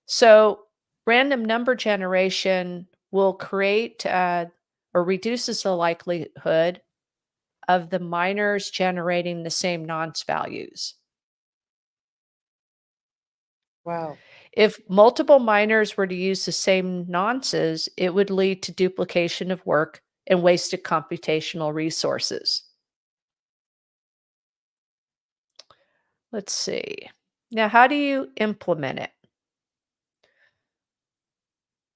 So, random number generation will create or reduces the likelihood of the miners generating the same nonce values. Wow. If multiple miners were to use the same nonces, it would lead to duplication of work and wasted computational resources. Let's see. Now, how do you implement it?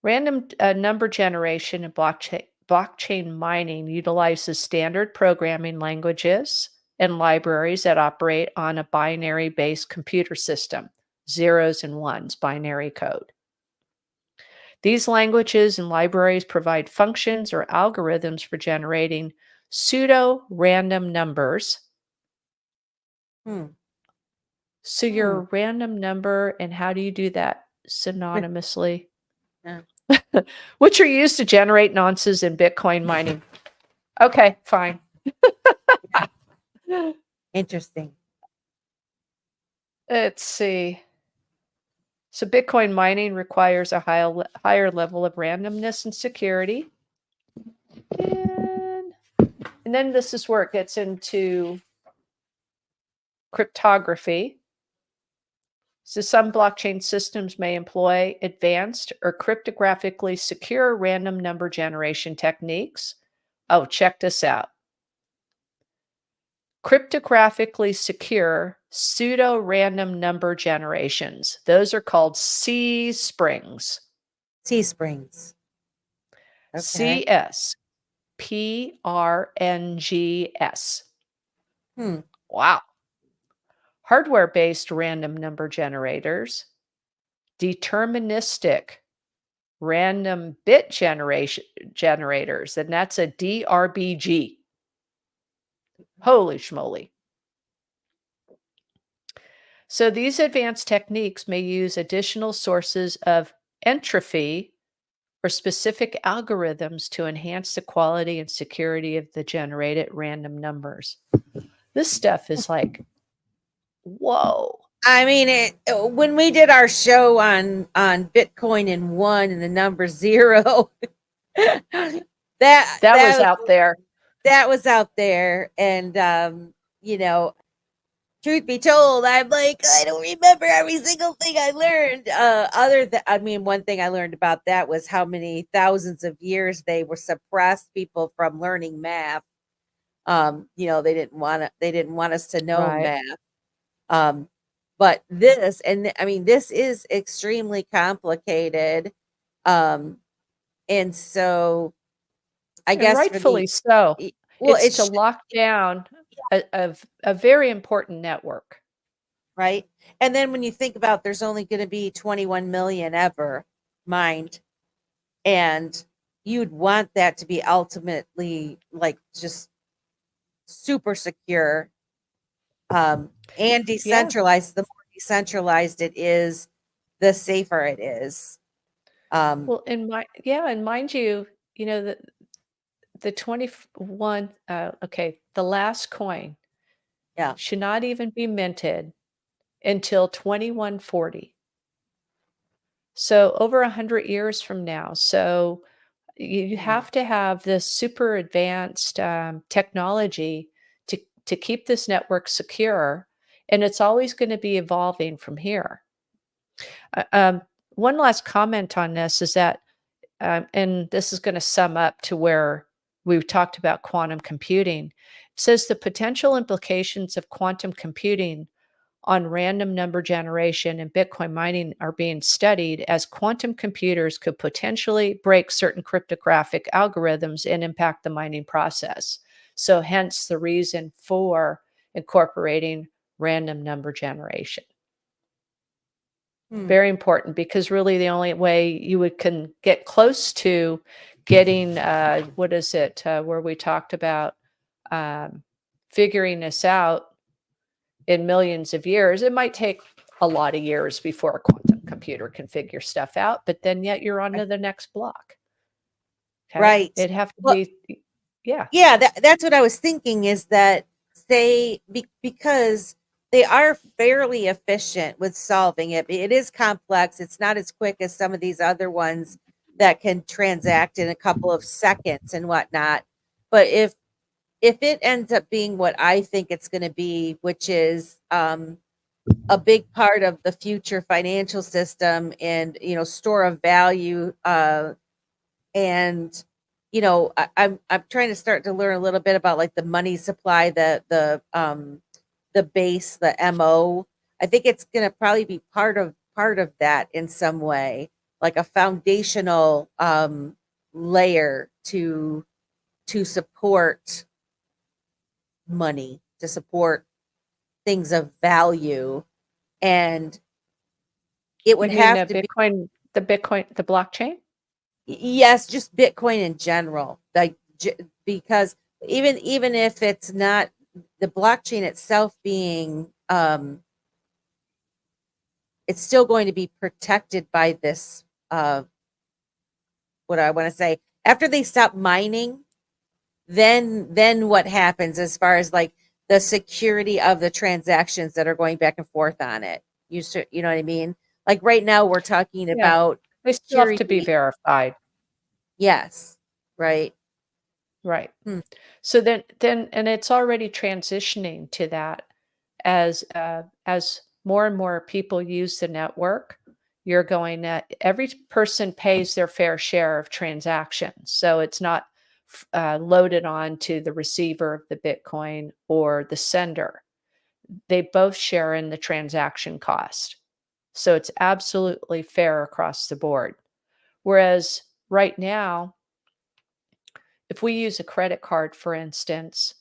Random number generation and blockchain mining utilizes standard programming languages and libraries that operate on a binary based computer system, zeros and ones, binary code. These languages and libraries provide functions or algorithms for generating pseudo-random numbers. So your random number, and how do you do that synonymously? Yeah. Which are used to generate nonces in Bitcoin mining. Okay, fine. Interesting. Let's see. So Bitcoin mining requires a higher level of randomness and security. And then this is where it gets into cryptography. So some blockchain systems may employ advanced or cryptographically secure random number generation techniques. Oh, check this out. Cryptographically secure pseudo-random number generations. Those are called C-springs. C-springs. Okay. C-S-P-R-N-G-S. Wow. Hardware-based random number generators, deterministic random bit generators, and that's a DRBG. Holy schmoly. So these advanced techniques may use additional sources of entropy or specific algorithms to enhance the quality and security of the generated random numbers. This stuff is like, whoa. I mean, when we did our show on Bitcoin in 1 and the number 0, that was out there. That was out there, and you know, truth be told, I'm like, I don't remember every single thing I learned. One thing I learned about that was how many thousands of years they were suppressed people from learning math. They didn't want us to know math. But this, this is extremely complicated. And so I guess rightfully so. Well, it's to lock down a very important network. Right. And then when you think about there's only going to be 21 million ever mined, and you'd want that to be ultimately like just super secure and decentralized. The more decentralized it is, the safer it is. Well, and mind you, the 21, the last coin should not even be minted until 2140. So over 100 years from now. So you have to have this super advanced technology to keep this network secure, and it's always going to be evolving from here. One last comment on this is that, and this is going to sum up to where we've talked about quantum computing. It says the potential implications of quantum computing on random number generation and Bitcoin mining are being studied, as quantum computers could potentially break certain cryptographic algorithms and impact the mining process. So hence the reason for incorporating random number generation. Very important, because really the only way you can get close to getting, where we talked about figuring this out in millions of years. It might take a lot of years before a quantum computer can figure stuff out, but then yet you're on to the next block. Okay? Right. It'd have to be, yeah. Yeah, that's what I was thinking, is that because they are fairly efficient with solving it. It is complex. It's not as quick as some of these other ones that can transact in a couple of seconds and whatnot. But if it ends up being what I think it's going to be, which is a big part of the future financial system and, store of value, and I'm trying to start to learn a little bit about like the money supply, the base, the MO. I think it's going to probably be part of that in some way, like a foundational layer to support money, to support things of value. And it would have to Bitcoin, the blockchain? Yes, just Bitcoin in general, like because even if it's not the blockchain itself being it's still going to be protected by this what I want to say, after they stop mining, then what happens as far as like the security of the transactions that are going back and forth on it? You know what I mean? Like right now we're talking Yeah. about They still have to be security. verified. Yes, right. Right. Hmm. So then and it's already transitioning to that as more and more people use the network, you're going to every person pays their fair share of transactions. So it's not loaded on to the receiver of the Bitcoin or the sender. They both share in the transaction cost. So it's absolutely fair across the board. Whereas right now, if we use a credit card, for instance,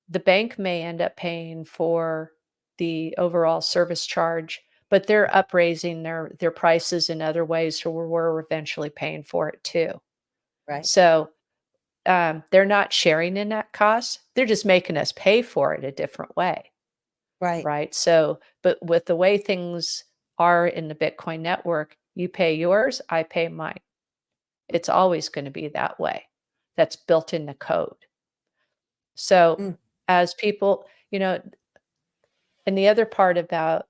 the bank may end up paying for the overall service charge, but they're upraising their prices in other ways, so we're eventually paying for it too. Right. So they're not sharing in that cost; they're just making us pay for it a different way, Right. right? So, but with the way things are in the Bitcoin network, you pay yours, I pay mine. It's always going to be that way. That's built in the code. So Mm. as people, and the other part about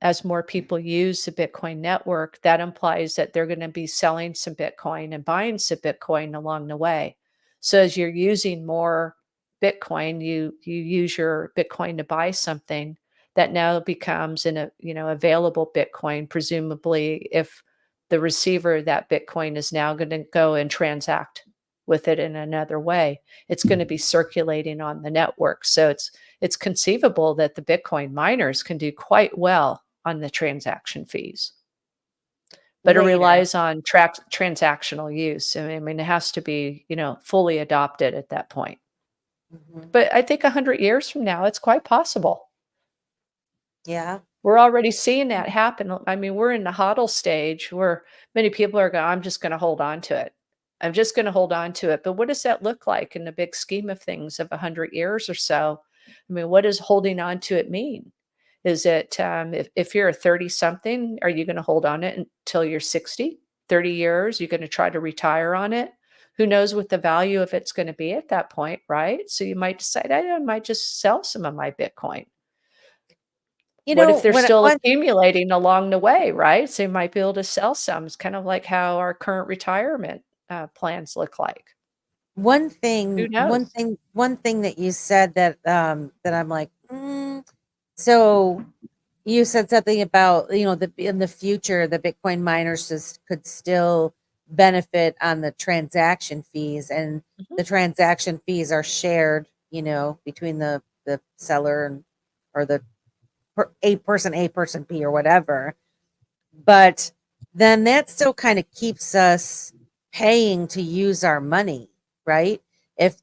as more people use the Bitcoin network, that implies that they're going to be selling some Bitcoin and buying some Bitcoin along the way. So as you're using more Bitcoin, you use your Bitcoin to buy something that now becomes available Bitcoin. Presumably, if the receiver of that Bitcoin is now going to go and transact with it in another way, it's going to be circulating on the network. So it's conceivable that the Bitcoin miners can do quite well on the transaction fees, but it Later. relies on transactional use. I mean, it has to be, fully adopted at that point. Mhm. But I think 100 years from now, it's quite possible. Yeah. We're already seeing that happen. I mean, we're in the hodl stage where many people are going, I'm just going to hold on to it. I'm just going to hold on to it. But what does that look like in the big scheme of things of 100 years or so? I mean, what does holding on to it mean? Is it, if you're a 30 something, are you going to hold on it until you're 60, 30 years? You're going to try to retire on it? Who knows what the value of it's going to be at that point, right? So you might decide, I might just sell some of my Bitcoin. You What know, if they're when still when accumulating along the way, right? So you might be able to sell some. It's kind of like how our current retirement plans look like. Who knows? one thing that you said that that I'm like, so you said something about, the in the future the Bitcoin miners could still benefit on the transaction fees, and Mhm. the transaction fees are shared, between the seller and or the A person B or whatever. But then that still kind of keeps us paying to use our money, right? If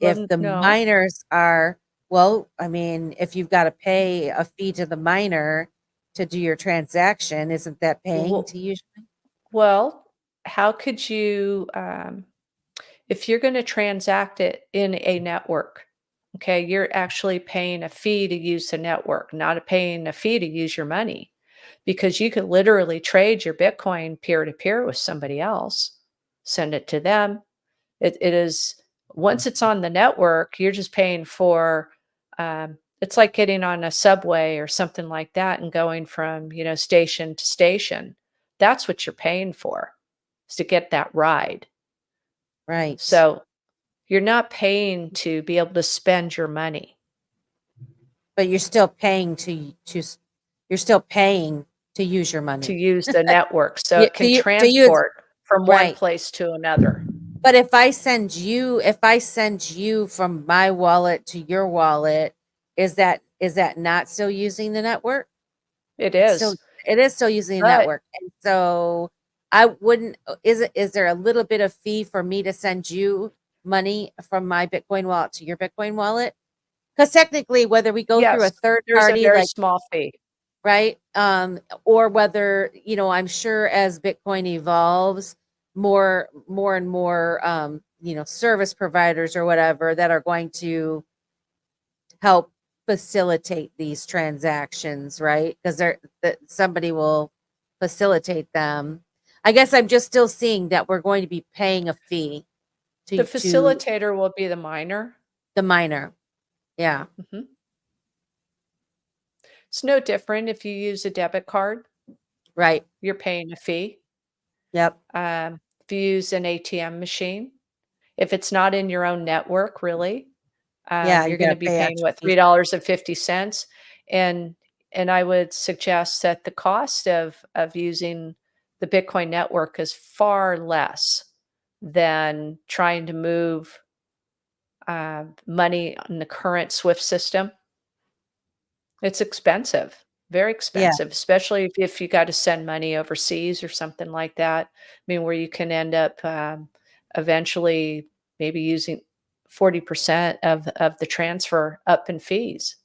Well, the no. miners are, well, I mean, if you've got to pay a fee to the miner to do your transaction, isn't that paying Well, to use? well, how could you, if you're going to transact it in a network, okay, you're actually paying a fee to use the network, not paying a fee to use your money, because you could literally trade your Bitcoin peer to peer with somebody else, send it to them. It is once it's on the network, you're just paying for. It's like getting on a subway or something like that and going from station to station. That's what you're paying for, is to get that ride. Right. So you're not paying to be able to spend your money, But you're still paying you're still paying to use your to money. use the network so Yeah, it can to use, transport from one right. place to another. But if I send you from my wallet to your wallet, is that not still using the network? It It's still is. it is still using the But network. And so I wouldn't is there a little bit of fee for me to send you money from my Bitcoin wallet to your Bitcoin wallet? Because technically, whether we go through a yes, third there's a party, very like, small fee. right, or whether, I'm sure as Bitcoin evolves, more and more, service providers or whatever that are going to help facilitate these transactions, right? Because somebody will facilitate them. I guess I'm just still seeing that we're going to be paying a fee The to facilitator will be the miner. the miner. Yeah. Mhm. It's no different if you use a debit card, Right. you're paying a fee. Yep. If you use an ATM machine, if it's not in your own network, really, Yeah, you you're gonna gotta be pay paying, extra what, fees. $3.50? And I would suggest that the cost of using the Bitcoin network is far less than trying to move, money on the current SWIFT system. It's expensive, very Yeah. expensive, especially if you gotta send money overseas or something like that. I mean, where you can end up, eventually maybe using 40% of the transfer up in fees.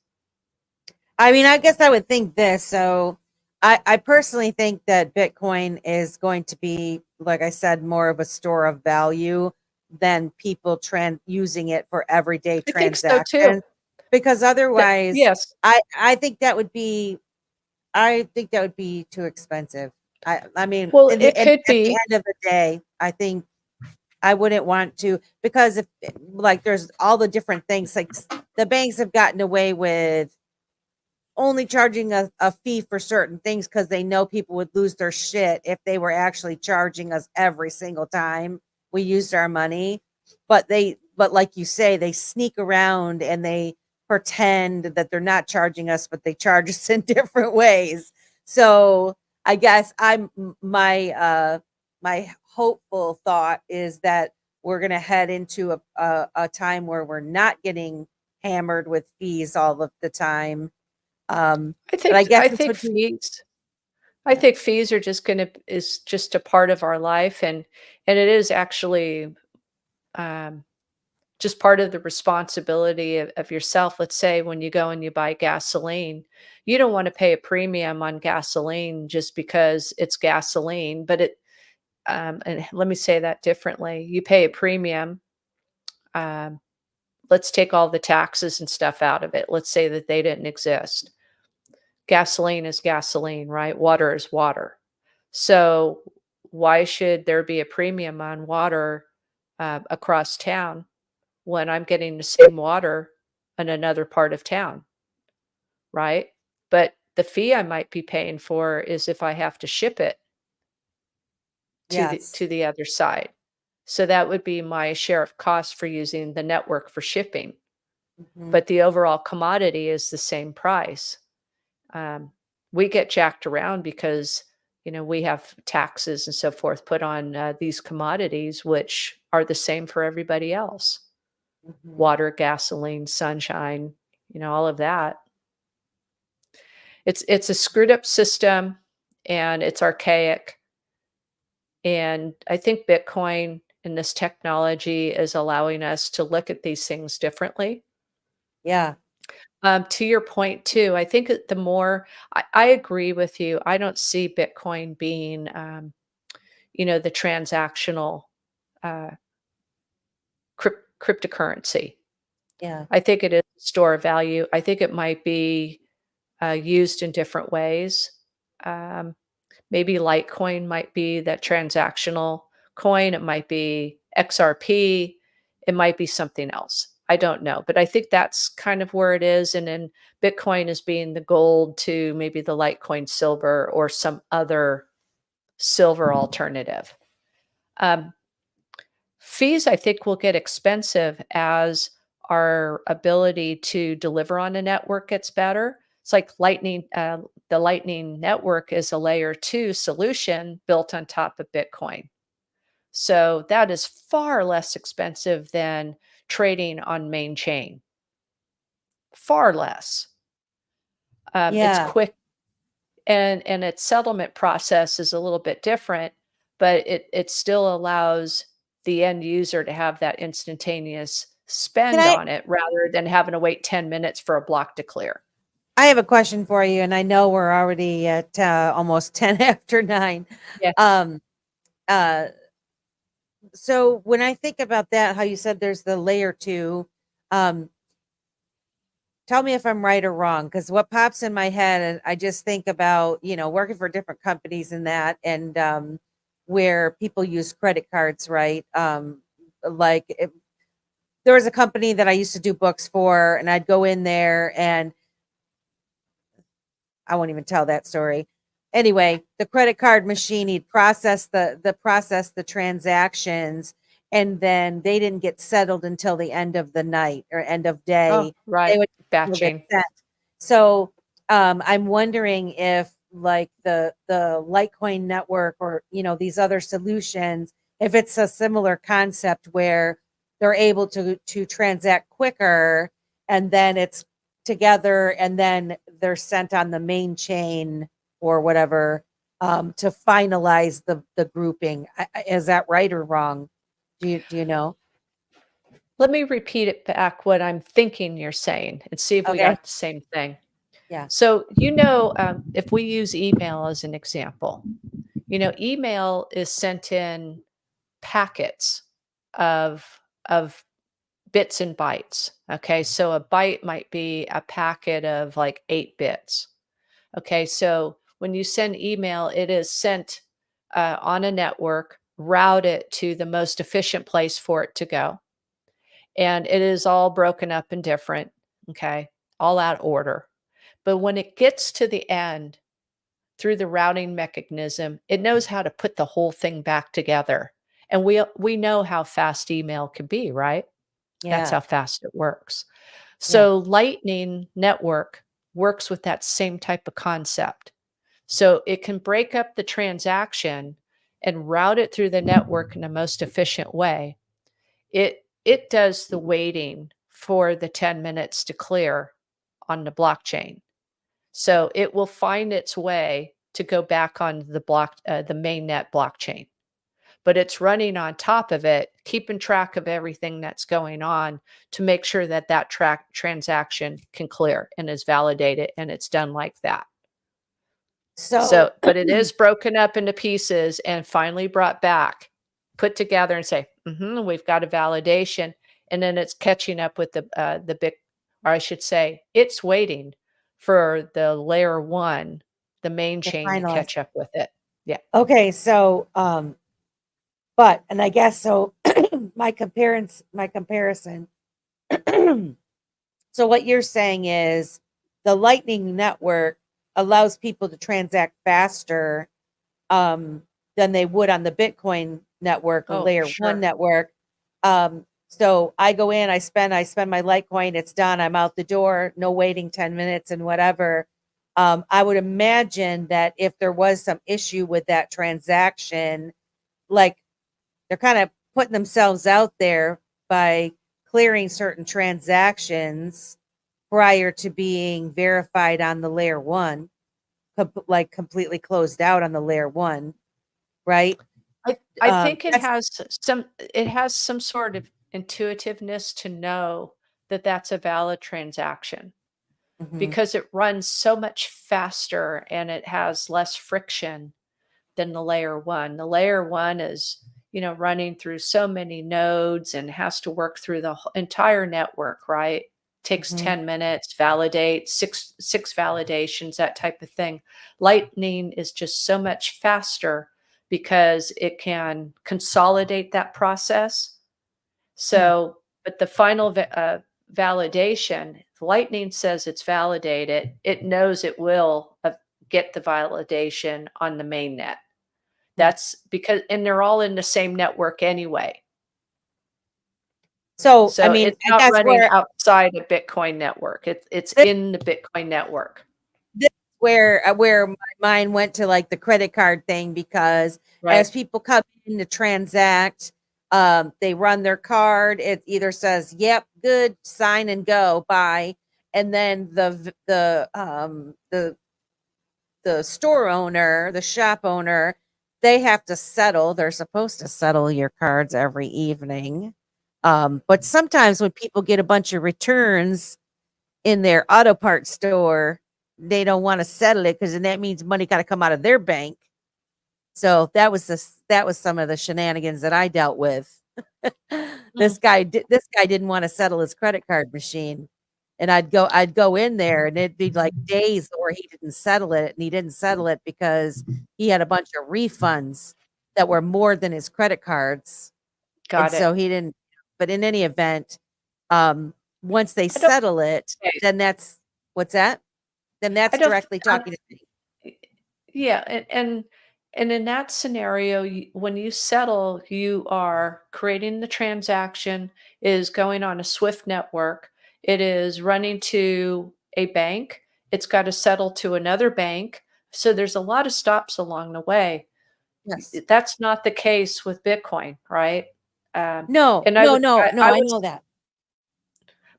I mean, I guess I would think this. So I personally think that Bitcoin is going to be, like I said, more of a store of value than people using it for everyday I think so too. transactions. Because That otherwise, yes. I think that would be too expensive. I mean, Well, it at could the be. end of the day, I think I wouldn't want to, because if like there's all the different things, like the banks have gotten away with only charging a fee for certain things because they know people would lose their shit if they were actually charging us every single time we used our money. But like you say, they sneak around and they pretend that they're not charging us, but they charge us in different ways. So I guess my hopeful thought is that we're going to head into a time where we're not getting hammered with fees all of the time. But I guess I this think would be, fees I yeah, think fees are just gonna is just a part of our life, and it is actually, um just part of the responsibility of yourself. Let's say when you go and you buy gasoline, you don't want to pay a premium on gasoline just because it's gasoline, but and let me say that differently. You pay a premium. Um, let's take all the taxes and stuff out of it. Let's say that they didn't exist. Gasoline is gasoline, right? Water is water. So why should there be a premium on water across town when I'm getting the same water in another part of town, right? But the fee I might be paying for is if I have to ship it yes. to the other side. So that would be my share of cost for using the network for shipping. Mhm. But the overall commodity is the same price. Um, we get jacked around because we have taxes and so forth put on these commodities, which are the same for everybody else. Mhm. Water, gasoline, sunshine, all of that. It's a screwed up system and it's archaic. And I think Bitcoin and this technology is allowing us to look at these things differently. Yeah. To your point too, I think that the more I agree with you. I don't see Bitcoin being, the transactional uh, cryptocurrency. Yeah. I think it is a store of value. I think it might be used in different ways. Um, Maybe Litecoin might be that transactional coin. It might be XRP. It might be something else. I don't know. But I think that's kind of where it is. And then Bitcoin is being the gold to maybe the Litecoin silver or some other silver alternative. Um, Fees, I think, will get expensive as our ability to deliver on a network gets better. It's like the Lightning Network is a layer two solution built on top of Bitcoin. So that is far less expensive than trading on main chain, far less. It's Yeah. quick and its settlement process is a little bit different, but it still allows the end user to have that instantaneous Can spend I on it rather than having to wait 10 minutes for a block to clear. I have a question for you, and I know we're already at almost 10 after 9. Yeah. Um uh So when I think about that, how you said there's the layer 2, um, tell me if I'm right or wrong, because what pops in my head, and I just think about, working for different companies and that, and where people use credit cards, right? Like there was a company that I used to do books for, and I'd go in there, and I won't even tell that story. Anyway, the credit card machine, he'd process the transactions, and then they didn't get settled until the end of the night or end of Oh, day. They right. would get Batching. sent. So I'm wondering if like the Litecoin network, or these other solutions, if it's a similar concept where they're able to transact quicker, and then it's together, and then they're sent on the main chain or whatever, to finalize the grouping. Is that right or wrong? Do you know? Let me repeat it back what I'm thinking you're saying and see if we Okay. got the same thing. Yeah. So, if we use email as an example, email is sent in packets of bits and bytes. Okay. So a byte might be a packet of like 8 bits. Okay. So when you send email, it is sent on a network, route it to the most efficient place for it to go. And it is all broken up in different, okay, all out order. But when it gets to the end, through the routing mechanism, it knows how to put the whole thing back together. And we know how fast email can be, right? That's Yeah. how fast it works. Yeah. So Lightning Network works with that same type of concept. So it can break up the transaction and route it through the network in the most efficient way. It does the waiting for the 10 minutes to clear on the blockchain. So it will find its way to go back on the mainnet blockchain, but it's running on top of it, keeping track of everything that's going on to make sure that that transaction can clear and is validated, and it's done like that. So So, but it is broken up into pieces and finally brought back, put together and say, we've got a validation. And then it's catching up with the big, or I should say, it's waiting for the layer 1, the main to chain to finalize. catch up with it. Yeah. Okay. So but, and I guess so, my comparison. So what you're saying is the Lightning Network allows people to transact faster, than they would on the Bitcoin network or Oh, for layer 1 sure. network. So I go in, I spend my Litecoin, it's done, I'm out the door, no waiting 10 minutes and whatever. I would imagine that if there was some issue with that transaction, like they're kind of putting themselves out there by clearing certain transactions prior to being verified on the layer 1, like completely closed out on the layer 1, right? I think That's it has some sort of intuitiveness to know that that's a valid transaction, mhm, because it runs so much faster and it has less friction than the layer 1. The layer 1 is, running through so many nodes and has to work through the entire network, right? Takes mhm. 10 minutes, validate, six validations, that type of thing. Lightning is just so much faster because it can consolidate that process. Hmm. So, but the final validation, Lightning says it's validated. It knows it will get the validation on the main net. Hmm. That's because, and they're all in the same network anyway. So, I So mean, it's and not that's running where outside a Bitcoin network. It's this, in the Bitcoin network. this is where my mind went to, like the credit card thing, because Right. as people come in to transact, they run their card. It either says, "Yep, good, sign and go, bye," and then the store owner, the shop owner, they have to settle. They're supposed to settle your cards every evening. But sometimes when people get a bunch of returns in their auto parts store, they don't want to settle it, because then that means money got to come out of their bank. So that was some of the shenanigans that I dealt with. This Mm. guy didn't want to settle his credit card machine. And I'd go in there and it'd be like days or he didn't settle it. And he didn't settle it because he had a bunch of refunds that were more than his credit cards. And Got so it. he didn't, but in any event, once they I don't settle it, then what's that? Then I that's don't directly talking to me. Yeah, and in that scenario, when you settle, you are creating the transaction, is going on a Swift network. It is running to a bank. It's got to settle to another bank. So there's a lot of stops along the way. Yes. That's not the case with Bitcoin, right? Um, No, and no, no, no, I I would know that.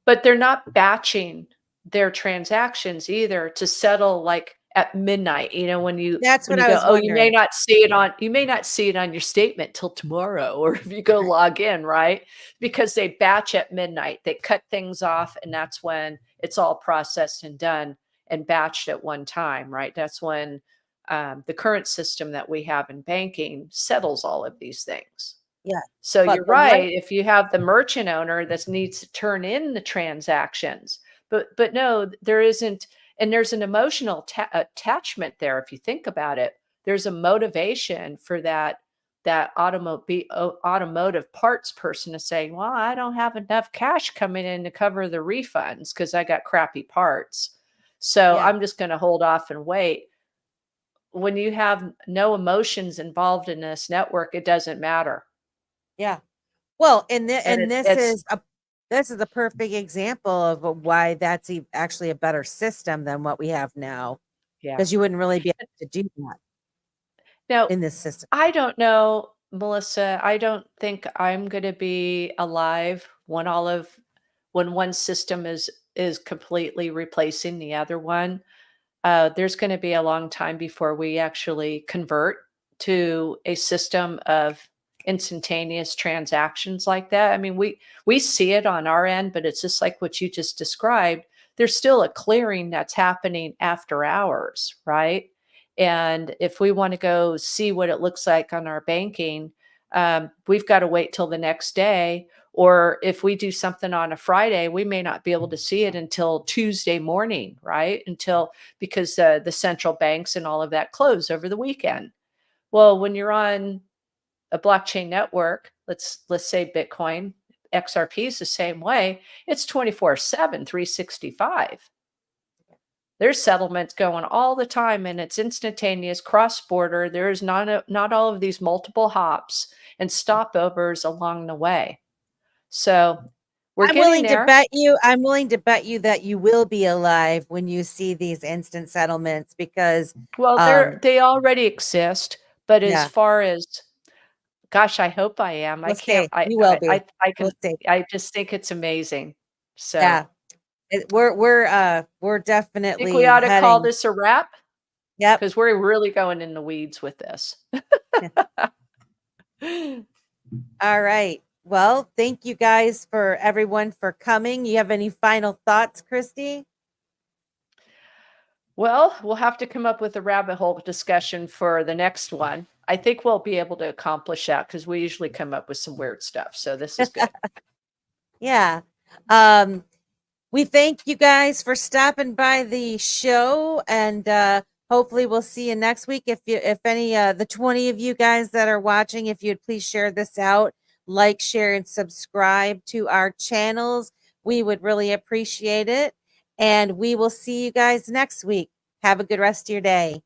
but they're not batching their transactions either to settle, like, at midnight, That's when what you I go, was "Oh, wondering. you may not see it on your statement till tomorrow," or if you go Right. log in, right? Because they batch at midnight. They cut things off, and that's when it's all processed and done and batched at one time, right? That's when, the current system that we have in banking settles all of these things. Yeah. So But you're the one right, if you have the merchant owner that needs to turn in the transactions, but no, there isn't, and there's an emotional attachment there if you think about it. There's a motivation for that automotive parts person to say, "Well, I don't have enough cash coming in to cover the refunds because I got crappy parts. So yeah, I'm just going to hold off and wait." When you have no emotions involved in this network, it doesn't matter. yeah. Well, And and it's this is a perfect example of why that's actually a better system than what we have now, yeah. because you wouldn't really be able to do that Now, in this system. I don't know, Melissa, I don't think I'm gonna be alive when one system is completely replacing the other one. There's gonna be a long time before we actually convert to a system of instantaneous transactions like that. I mean, we see it on our end, but it's just like what you just described. There's still a clearing that's happening after hours, right? And if we want to go see what it looks like on our banking, we've got to wait till the next day. Or if we do something on a Friday, we may not be able to see it until Tuesday morning, right? Because the central banks and all of that close over the weekend. Well, when you're on a blockchain network, let's say Bitcoin, XRP is the same way. It's 24/7, 365. There's settlements going all the time and it's instantaneous cross-border. There's not all of these multiple hops and stopovers along the way. So we're getting there. I'm willing to bet you that you will be alive when you see these instant settlements because Well, um they already exist, but as yeah, far as gosh, I hope I am. I we'll can't see. You will be. I We'll can see. I just think it's amazing. So, Yeah. We're I think we definitely ought to call heading. this a wrap Yep. because we're really going in the weeds with this. All right. Well, thank you guys for everyone for coming. You have any final thoughts, Kriste? Well, we'll have to come up with a rabbit hole discussion for the next one. I think we'll be able to accomplish that because we usually come up with some weird stuff. So this is good. Yeah. We thank you guys for stopping by the show, and hopefully we'll see you next week. If any the 20 of you guys that are watching, if you'd please share this out, like, share, and subscribe to our channels, we would really appreciate it. And we will see you guys next week. Have a good rest of your day.